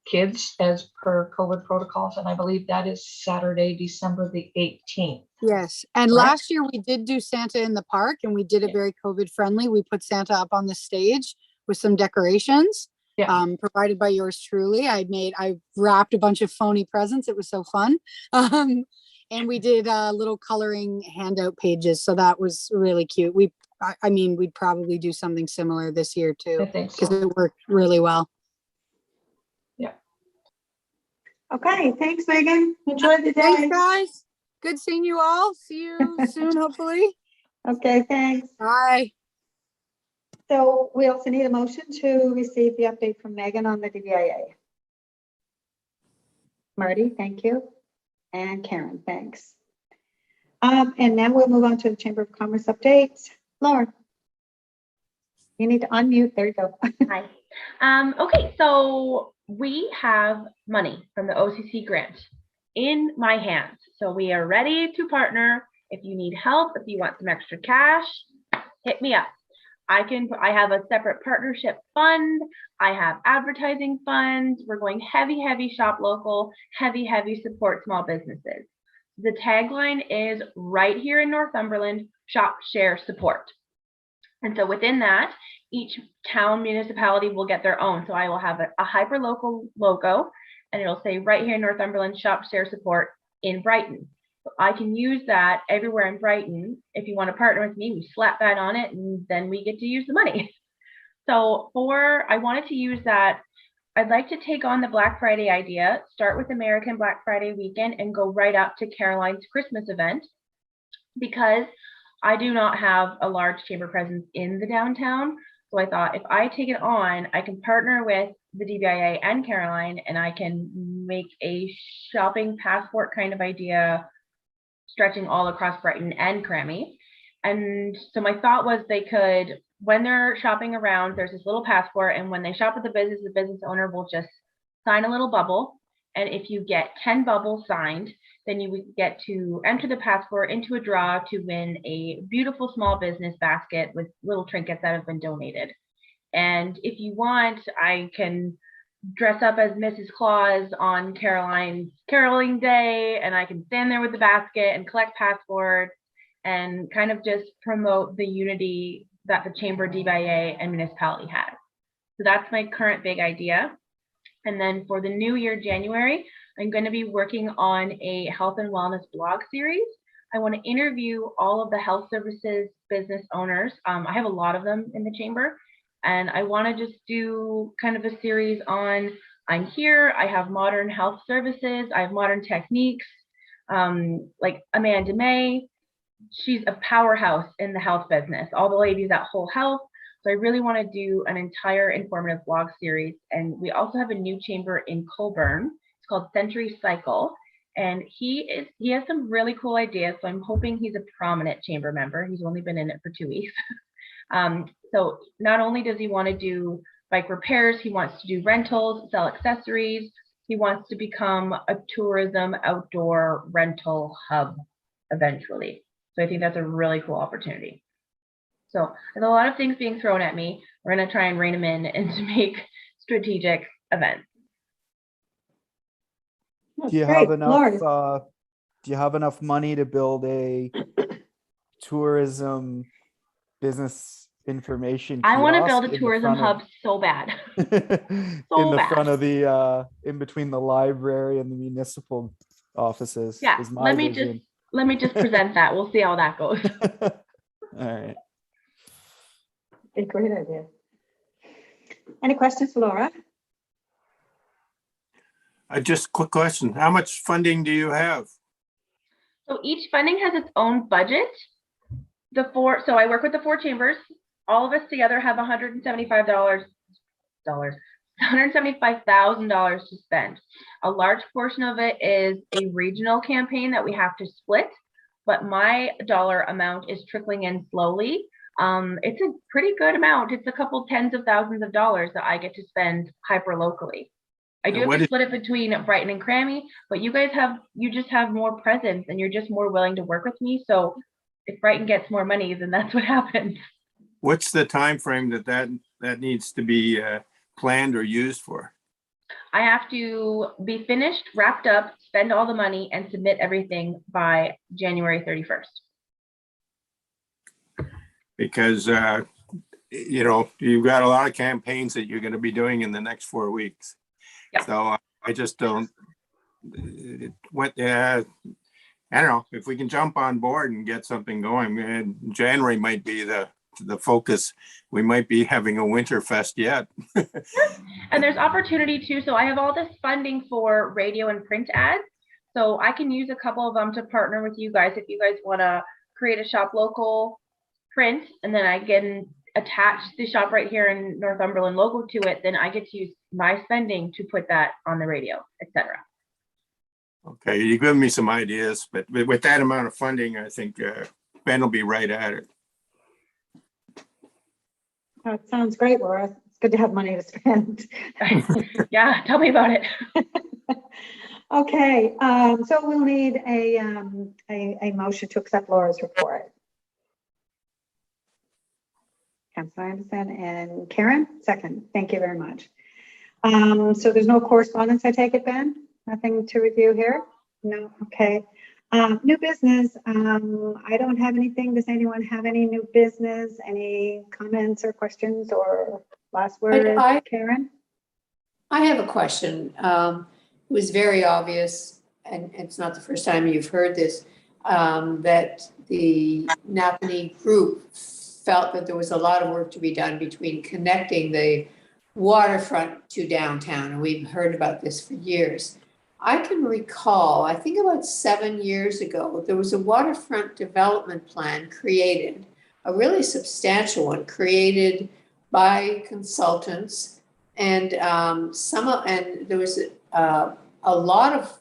kids as per COVID protocols. And I believe that is Saturday, December the 18th. Yes. And Correct? last year we did do Santa in the park and we did it very COVID friendly. We put Santa up on the stage with some decorations provided by yours truly. I wrapped a bunch of phony presents. It was so fun. And we did little coloring handout pages. So that was really cute. I mean, we'd probably do something similar this year too. I think because so. it worked really well. Yeah. Okay, thanks, Megan. Enjoy the day. Thanks, guys. Good seeing you all. See you soon, hopefully. Okay, thanks. Bye. So we also need a motion to receive the update from Megan on the DBIA. Marty, thank you. And Karen, thanks. And now we'll move on to the Chamber of Commerce updates. Laura, you need to unmute. There you go. Hi. Okay, so we have money from the OCC grant in my hands. So we are ready to partner. If you need help, if you want some extra cash, hit me up. I have a separate partnership fund. I have advertising funds. We're going heavy shop local, heavy support small businesses. The tagline is right here in Northumberland, shop, share, support. And so within that, each town municipality will get their own. So I will have a hyper local logo and it'll say right here in Northumberland, shop, share, support in Brighton. I can use that everywhere in Brighton. If you want to partner with me, we slap that on it and then we get to use the money. So I wanted to use that. I'd like to take on the Black Friday idea, start with American Black Friday weekend and go right up to Caroline's Christmas event, because I do not have a large chamber presence in the downtown. So I thought if I take it on, I can partner with the DBIA and Caroline and I can make a shopping passport kind of idea stretching all across Brighton and Crammy. And so my thought was they could, when they're shopping around, there's this little passport, and when they shop at the business owner will just sign a little bubble. And if you get 10 bubbles signed, then you would get to enter the passport into a draw to win a beautiful small business basket with little trinkets that have been donated. And if you want, I can dress up as Mrs. Claus on Caroline's Caroling Day, and I can stand there with the basket and collect passports and kind of just promote the unity that the Chamber, DBIA, and municipality has. So that's my current big idea. And then for the new year, January, I'm going to be working on a health and wellness blog series. I want to interview all of the health services business owners. I have a lot of them in the Chamber. And I want to just do kind of a series on, I'm here, I have modern health services, I have modern techniques, like Amanda May, she's a powerhouse in the health business, all the ladies at Whole Health. So I really want to do an entire informative blog series. And we also have a new chamber in Colburn. It's called Century Cycle. And he has some really cool ideas. So I'm hoping he's a prominent chamber member. He's only been in it for 2 weeks. So not only does he want to do bike repairs, he wants to do rentals, sell accessories. He wants to become a tourism outdoor rental hub eventually. So I think that's a really cool opportunity. So there's a lot of things being thrown at me. We're going to try and rein them in and to make strategic events. Do you have enough, do you have enough money to build a tourism business information I want to kiosk build in a the tourism front hub so bad. of- in the front of the, in between the library and the municipal offices? Yeah, is my vision. let me just present that. We'll see how that goes. All right. A great idea. Any questions for Laura? Just quick question. How much funding do you have? So each funding has its own budget. So I work with the 4 chambers. All of us together have $175,000 to spend. A large portion of it is a regional campaign that we have to split, but my dollar amount is trickling in slowly. It's a pretty good amount. It's a couple tens of thousands of dollars that I get to spend hyper locally. I do have to split it between Brighton and Crammy, but you guys just have more presence and you're just more willing to work with me. So if Brighton gets more money, then that's what happens. What's the time frame that needs to be planned or used for? I have to be finished, wrapped up, spend all the money, and submit everything by January 31st. Because you know, you've got a lot of campaigns that you're going to be doing in the next 4 weeks. Yep. So I just don't. I don't know if we can jump on board and get something going. And January might be the focus. We might be having a Winterfest yet. And there's opportunity too. So I have all this funding for radio and print ads. So I can use a couple of them to partner with you guys if you guys want to create a shop local print, and then I can attach the shop right here in Northumberland logo to it. Then I get to use my spending to put that on the radio, etc. Okay, you're giving me some ideas, but with that amount of funding, I think Ben will be right at it. That sounds great, Laura. It's good to have money to spend. Yeah, tell me about it. Okay, so we'll need a motion to accept Laura's report. Councillor Anderson and Karen, second. Thank you very much. So there's no correspondence, I take it, Ben? Nothing to review here? No, okay. New business, I don't have anything. Does anyone have any new business? Any comments or questions or last word, Karen? I have a question. It was very obvious, and it's not the first time you've heard this, that the Napanee group felt that there was a lot of work to be done between connecting the waterfront to downtown, and we've heard about this for years. I can recall, I think about 7 years ago, there was a waterfront development plan created, a really substantial one, created by consultants, and there was a lot of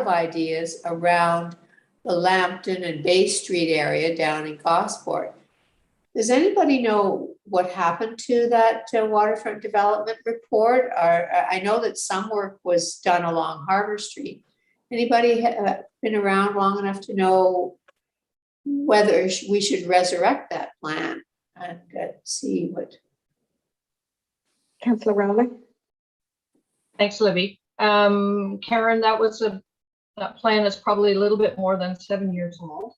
ideas around the Lambton and Bay Street area down in Gosport. Does anybody know what happened to that waterfront development report? Or I know that some work was done along Harbor Street. Anybody been around long enough to know whether we should resurrect that plan and see what? Councillor Rowley. Thanks, Libby. Karen, that plan is probably a little bit more than 7 years old.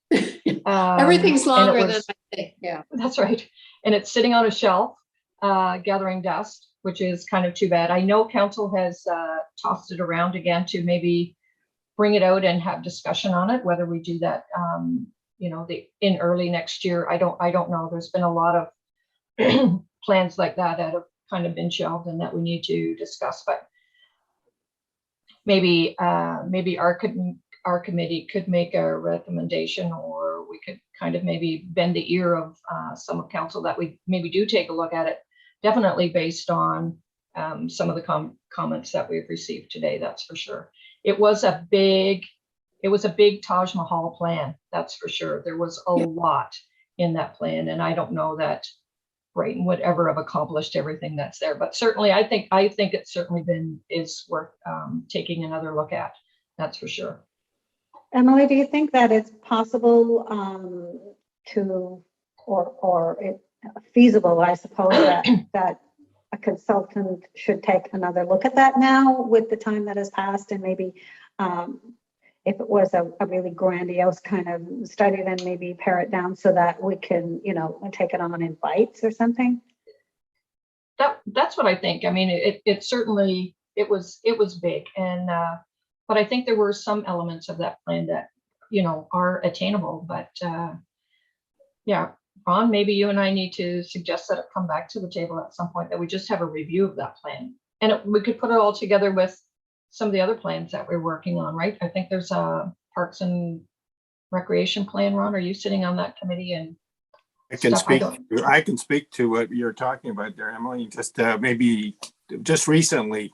Everything's longer than I think, yeah. That's right. And it's sitting on a shelf, gathering dust, which is kind of too bad. I know council has tossed it around again to maybe bring it out and have discussion on it, whether we do that, in early next year. I don't know. There's been a lot of plans like that have kind of been shelved and that we need to discuss, but maybe our committee could make a recommendation, or we could kind of maybe bend the ear of some of council that we maybe do take a look at it, definitely based on some of the comments that we've received today, that's for sure. It was a big Taj Mahal plan, that's for sure. There was a lot in that plan, and I don't know that Brighton would ever have accomplished everything that's there, but certainly I think it's certainly is worth taking another look at, that's for sure. Emily, do you think that it's possible to or feasible, I suppose, that a consultant should take another look at that now with the time that has passed, and maybe if it was a really grandiose kind of study, then maybe pare it down so that we can, take it on in bites or something. That's what I think. I mean, it certainly, it was big, and but I think there were some elements of that plan that, are attainable, but yeah, Ron, maybe you and I need to suggest that it come back to the table at some point, that we just have a review of that plan. And we could put it all together with some of the other plans that we're working on, right? I think there's a Parks and Recreation plan. Ron, are you sitting on that committee? And I can speak to what you're talking about there, Emily. Just maybe just recently,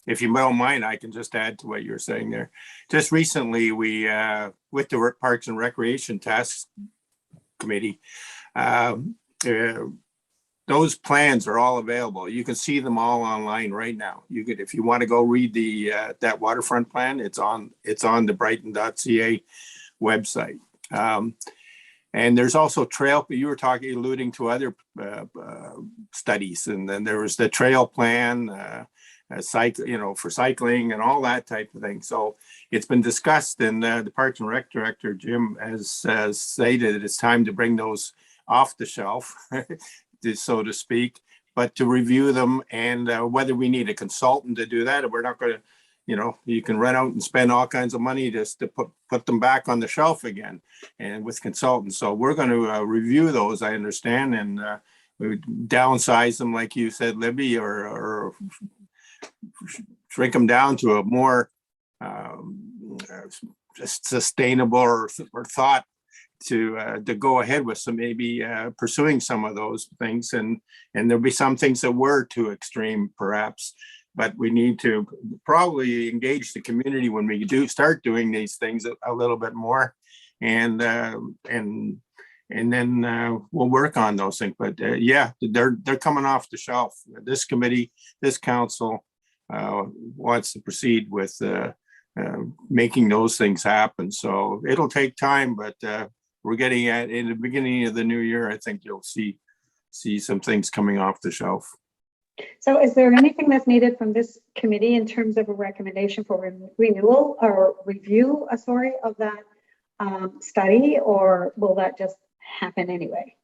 if you don't mind, I can just add to what you're saying there. Just recently, we with the Parks and Recreation Task Committee, those plans are all available. You can see them all online right now. You could, if you want to go read the that waterfront plan, it's on the Brighton.ca website. And there's also trail. You were alluding to other studies, and then there was the trail plan, for cycling and all that type of thing. So it's been discussed, and the Parks and Rec Director Jim has stated that it's time to bring those off the shelf, so to speak, but to review them, and whether we need a consultant to do that, or we're not going to. You can rent out and spend all kinds of money just to put them back on the shelf again, and with consultants. So we're going to review those, I understand, and we would downsize them, like you said, Libby, or shrink them down to a more sustainable or thought to go ahead with some, maybe pursuing some of those things, and there'll be some things that were too extreme, perhaps. But we need to probably engage the community when we do start doing these things a little bit more, and then we'll work on those things. But yeah, they're coming off the shelf. This committee, this council wants to proceed with making those things happen. So it'll take time, but we're getting at in the beginning of the new year. I think you'll see some things coming off the shelf. So is there anything that's needed from this committee in terms of a recommendation for renewal or review, of that study, or will that just happen anyway?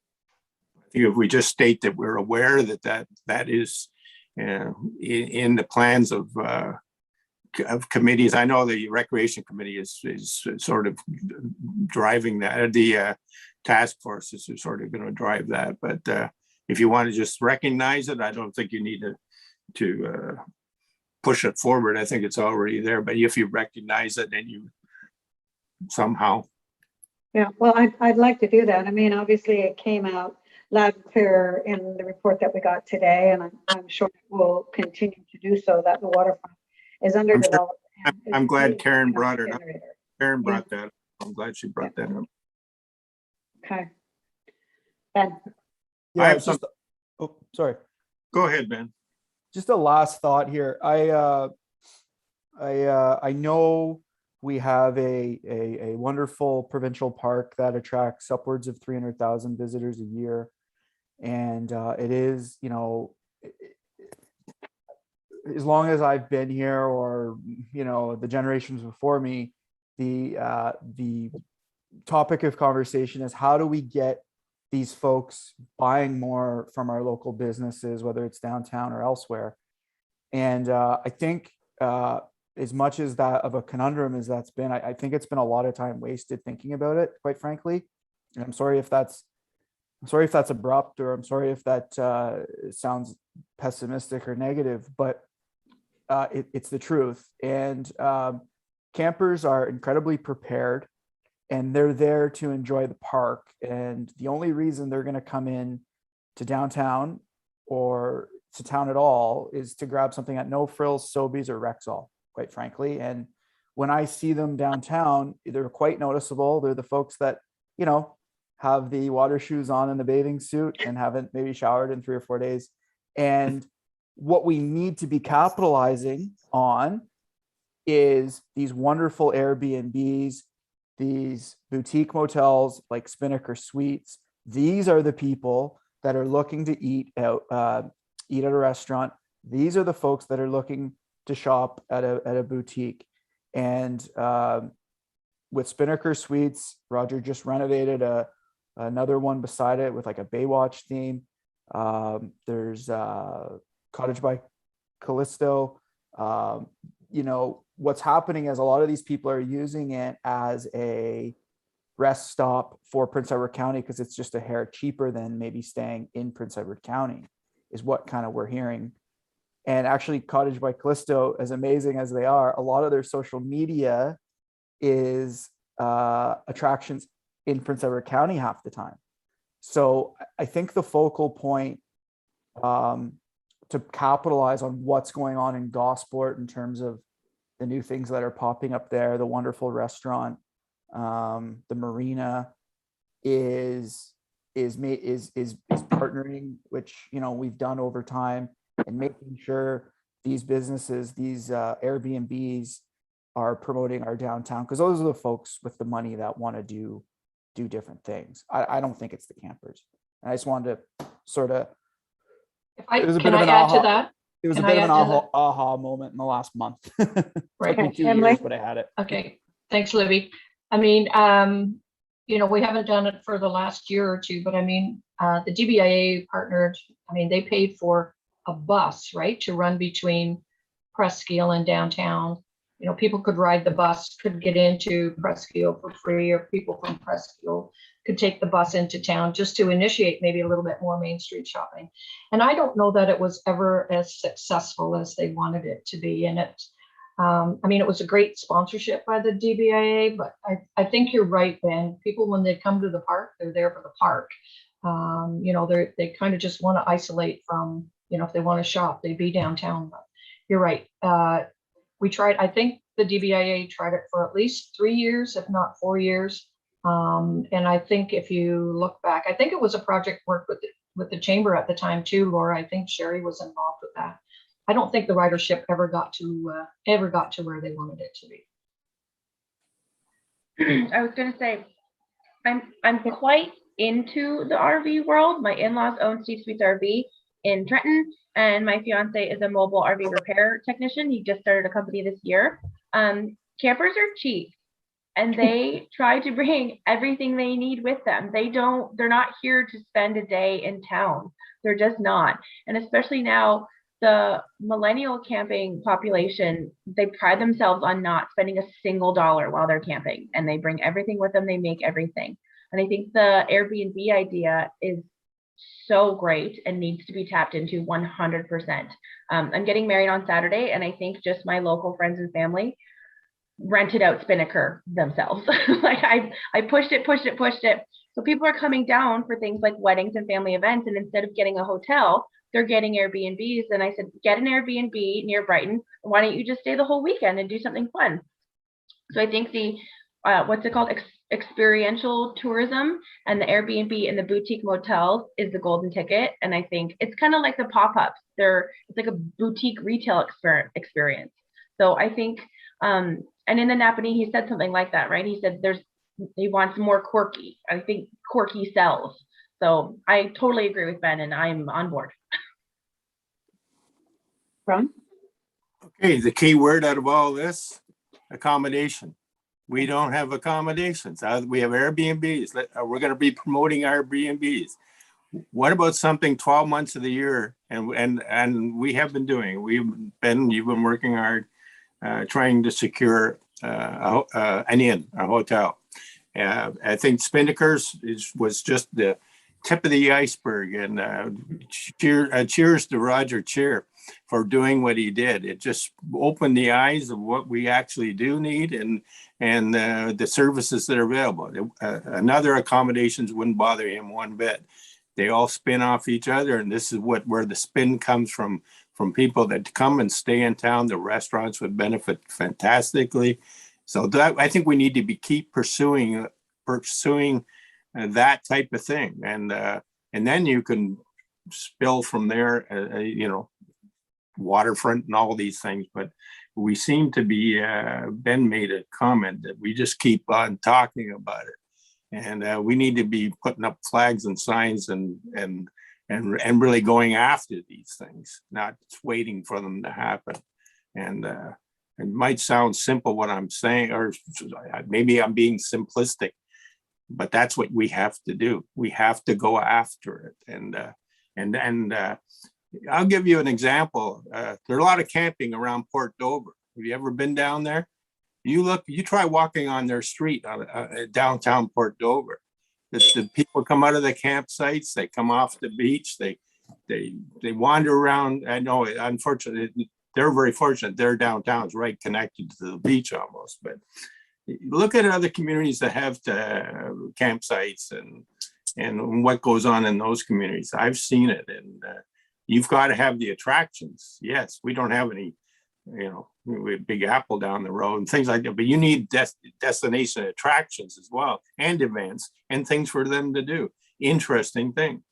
I think if we just state that we're aware that is in the plans of committees. I know the Recreation Committee is sort of driving that. The task force is sort of going to drive that, but if you want to just recognize it, I don't think you need to push it forward. I think it's already there. But if you recognize it, then you somehow. Yeah, well, I'd like to do that. I mean, obviously, it came out loud and clear in the report that we got today, and I'm sure it will continue to do so, that the waterfront is under development. I'm glad Karen brought it up. Karen brought that up. I'm glad she brought that up. Okay. Ben. Yeah, I have some. Oh, sorry. Go ahead, Ben. Just a last thought here. I know we have a wonderful provincial park that attracts upwards of 300,000 visitors a year, and it is, as long as I've been here, or the generations before me, the topic of conversation is how do we get these folks buying more from our local businesses, whether it's downtown or elsewhere. And I think as much as that of a conundrum as that's been, I think it's been a lot of time wasted thinking about it, quite frankly. And I'm sorry if that's abrupt, or I'm sorry if that sounds pessimistic or negative, but it's the truth. And campers are incredibly prepared, and they're there to enjoy the park. And the only reason they're going to come in to downtown or to town at all is to grab something at No Frills, Sobeys, or Rexall, quite frankly. And when I see them downtown, they're quite noticeable. They're the folks that, have the water shoes on and the bathing suit and haven't maybe showered in 3 or 4 days. And what we need to be capitalizing on is these wonderful Airbnbs, these boutique motels like Spinnaker Suites, These are the people that are looking to eat out, eat at a restaurant. These are the folks that are looking to shop at a boutique. And with Spinnaker Suites, Roger just renovated another one beside it with like a Baywatch theme. There's Cottage by Callisto. You know, what's happening is a lot of these people are using it as a rest stop for Prince Edward County because it's just a hair cheaper than maybe staying in Prince Edward County, is what kind of we're hearing. And actually, Cottage by Callisto, as amazing as they are, a lot of their social media is attractions in Prince Edward County half the time. So I think the focal point to capitalize on what's going on in Gosport in terms of the new things that are popping up there, the wonderful restaurant, the marina, is partnering, which, you know, we've done over time, and making sure these businesses, these Airbnbs, are promoting our downtown, because those are the folks with the money that want to do different things. I don't think it's the campers. And I just wanted to sort of, it was a bit Can of I an add to aha. that? It was a Can bit I of an add to that? aha moment in the last month. Right. Took me 2 Emily? years, but I had it. Okay, thanks, Libby. I mean, you know, we haven't done it for the last year or two, but I mean, the DBIA partnered, I mean, they paid for a bus, right, to run between Presqu'île and downtown. You know, people could ride the bus, could get into Presqu'île for free, or people from Presqu'île could take the bus into town just to initiate maybe a little bit more Main Street shopping. And I don't know that it was ever as successful as they wanted it to be. And it, I mean, it was a great sponsorship by the DBIA, but I think you're right, Ben. People, when they come to the park, they're there for the park. You know, they kind of just want to isolate from, you know, if they want to shop, they'd be downtown. But you're right. We tried, I think the DBIA tried it for at least 3 years, if not 4 years. And I think if you look back, I think it was a project work with the chamber at the time too, Laura. I think Sherry was involved with that. I don't think the ridership ever got to where they wanted it to be. I was gonna say, I'm quite into the RV world. My in-laws own Steve Sweet's RV in Trenton, and my fiance is a mobile RV repair technician. He just started a company this year. Campers are cheap, and they try to bring everything they need with them. They're not here to spend a day in town. They're just not. And especially now, the millennial camping population, they pride themselves on not spending a single dollar while they're camping, and they bring everything with them. They make everything. And I think the Airbnb idea is so great and needs to be tapped into 100%. I'm getting married on Saturday, and I think just my local friends and family rented out Spinnaker themselves. Like I pushed it. So people are coming down for things like weddings and family events, and instead of getting a hotel, they're getting Airbnbs. And I said, get an Airbnb near Brighton. Why don't you just stay the whole weekend and do something fun? So I think the what's it called? Experiential tourism and the Airbnb and the boutique motels is the golden ticket. And I think it's kind of like the pop-ups. It's like a boutique retail experience. So I think, and in the Napanee, he said something like that, right? He said he wants more quirky. I think quirky sells. So I totally agree with Ben, and I'm on board. Ron? Okay, the key word out of all this, accommodation. We don't have accommodations. We have Airbnbs. We're going to be promoting Airbnbs. What about something 12 months of the year? And we have been doing. You've been working hard trying to secure an inn, a hotel. I think Spinnaker's was just the tip of the iceberg. And cheers to Roger Cheer for doing what he did. It just opened the eyes of what we actually do need and the services that are available. Another accommodations wouldn't bother him one bit. They all spin off each other, and this is where the spin comes from people that come and stay in town. The restaurants would benefit fantastically. So I think we need to keep pursuing that type of thing, and then you can spill from there. You know, waterfront and all these things, but we seem to be Ben made a comment that we just keep on talking about it, And we need to be putting up flags and signs and really going after these things, not waiting for them to happen. And it might sound simple what I'm saying, or maybe I'm being simplistic, but that's what we have to do. We have to go after it. And I'll give you an example. There are a lot of camping around Port Dover. Have you ever been down there? You try walking on their street downtown Port Dover. The people come out of the campsites, they come off the beach, they wander around. I know, unfortunately, they're very fortunate. Their downtown's right connected to the beach almost. But look at other communities that have campsites and what goes on in those communities. I've seen it, and you've got to have the attractions. Yes, we don't have any, we have Big Apple down the road and things like that, but you need destination attractions as well, and events and things for them to do. Interesting thing.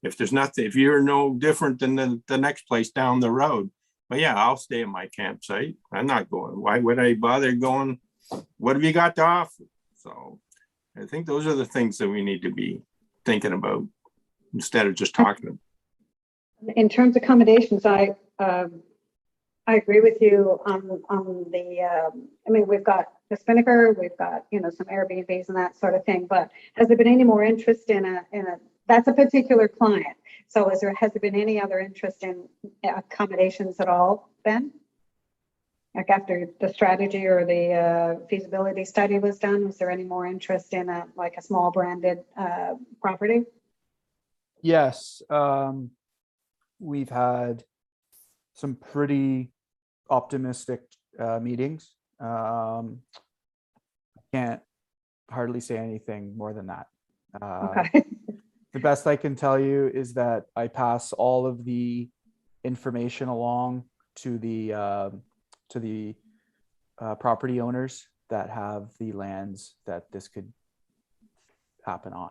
If there's nothing, if you're no different than the next place down the road, but yeah, I'll stay in my campsite. I'm not going. Why would I bother going? What have you got to offer? So I think those are the things that we need to be thinking about instead of just talking. In terms of accommodations, I agree with you on the, I mean, we've got the Spinnaker, we've got, some Airbnbs and that sort of thing, but has there been any more interest in a, that's a particular client. So has there been any other interest in accommodations at all, Ben? Like after the strategy or the feasibility study was done, was there any more interest in a small branded property? Yes, we've had some pretty optimistic meetings. I can't hardly say anything more than that. Okay. The best I can tell you is that I pass all of the information along to the property owners that have the lands that this could happen on,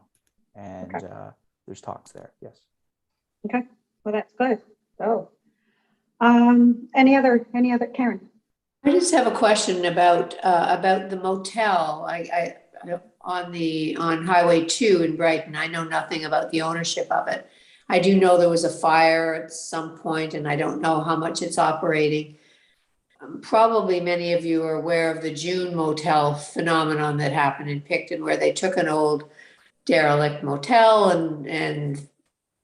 and Okay. There's talks there. Yes. Okay. Well, that's good. So, any other Karen? I just have a question about the motel. I on Highway 2 in Brighton. I know nothing about the ownership of it. I do know there was a fire at some point, and I don't know how much it's operating. Probably many of you are aware of the June motel phenomenon that happened in Picton, where they took an old derelict motel and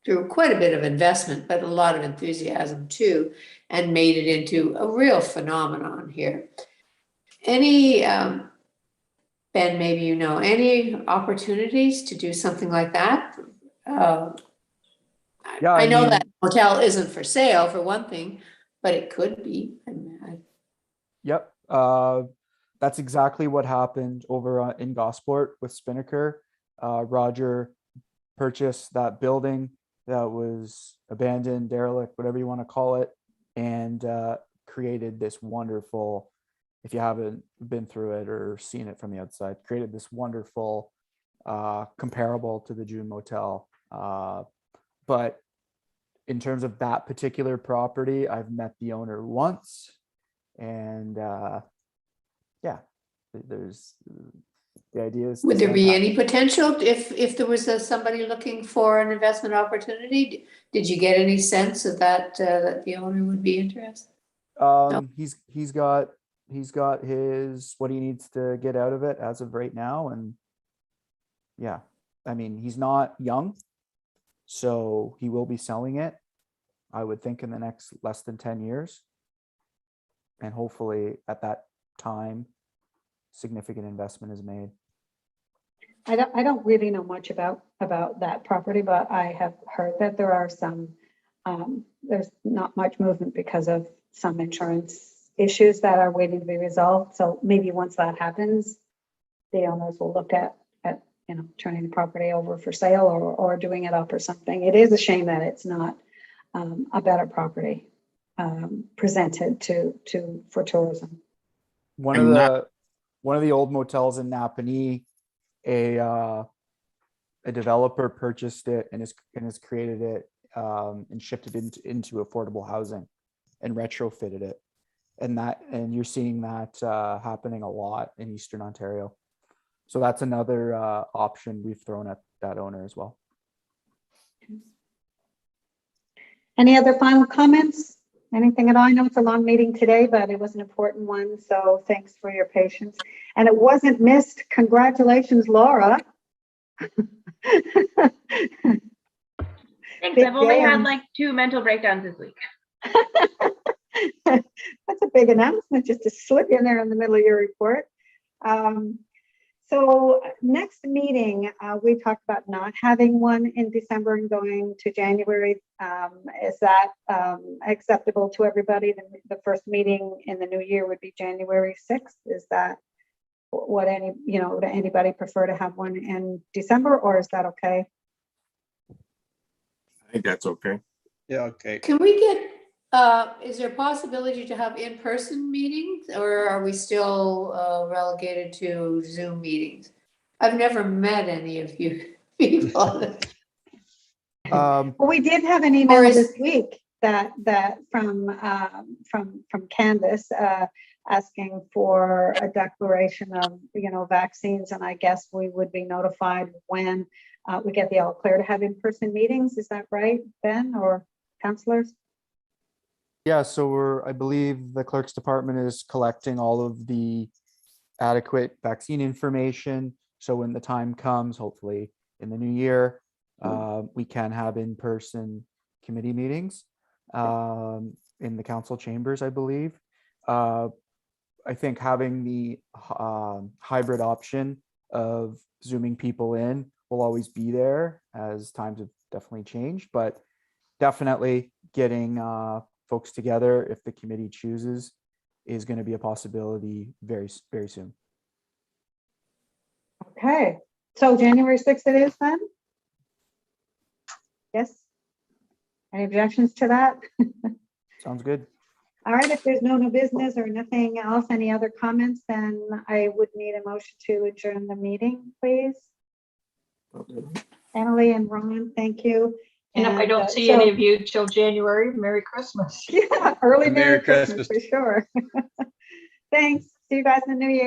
through quite a bit of investment, but a lot of enthusiasm too, and made it into a real phenomenon here. Any, Ben, maybe any opportunities to do something like that? Yeah, I know mean, that hotel isn't for sale for one thing, but it could be. Yep. That's exactly what happened over in Gosport with Spinnaker. Roger purchased that building that was abandoned, derelict, whatever you want to call it, and created this wonderful, if you haven't been through it or seen it from the outside, created this wonderful comparable to the June Motel. But in terms of that particular property, I've met the owner once, and yeah, there's the idea is. Would there be any potential if there was somebody looking for an investment opportunity? Did you get any sense of that the owner would be interested? No. He's got his what he needs to get out of it as of right now, and yeah, I mean, he's not young, so he will be selling it, I would think, in the next less than 10 years, and hopefully at that time significant investment is made. I don't really know much about that property, but I have heard that there are some, there's not much movement because of some insurance issues that are waiting to be resolved. So maybe once that happens, the owners will look at turning the property over for sale or doing it up or something. It is a shame that it's not a better property presented for tourism. One of the old motels in Napanee, a developer purchased it and has created it and shipped it into affordable housing and retrofitted it, and you're seeing that happening a lot in Eastern Ontario. So that's another option we've thrown at that owner as well. Any other final comments? Anything at all? I know it's a long meeting today, but it was an important one, so thanks for your patience. And it wasn't missed. Congratulations, Laura. Thanks. Big I've only day had on- like 2 mental breakdowns this week. That's a big announcement just to slip in there in the middle of your report. So next meeting, we talked about not having one in December and going to January. Is that acceptable to everybody? The first meeting in the new year would be January 6th. Is that what would anybody prefer to have one in December, or is that okay? I think that's okay. Yeah, okay. Can we get, is there a possibility to have in-person meetings, or are we still relegated to Zoom meetings? I've never met any of you people. Well, we did have an email Or is- this week that from Candace asking for a declaration of vaccines, and I guess we would be notified when we get the all clear to have in-person meetings. Is that right, Ben or councillors? Yeah, so I believe the clerk's department is collecting all of the adequate vaccine information. So when the time comes, hopefully in the new year, we can have in-person committee meetings in the council chambers, I believe. I think having the hybrid option of Zooming people in will always be there, as times have definitely changed, but definitely getting folks together, if the committee chooses, is going to be a possibility very, very soon. Okay, so January 6th it is then? Yes? Any objections to that? Sounds good. All right, if there's no new business or nothing else, any other comments, then I would need a motion to adjourn the meeting, please. Emily and Ron, thank you. And if I don't see any of you till January, Merry Christmas. Yeah, early Merry Merry Christmas for Christmas. sure. Thanks. See you guys in the new year.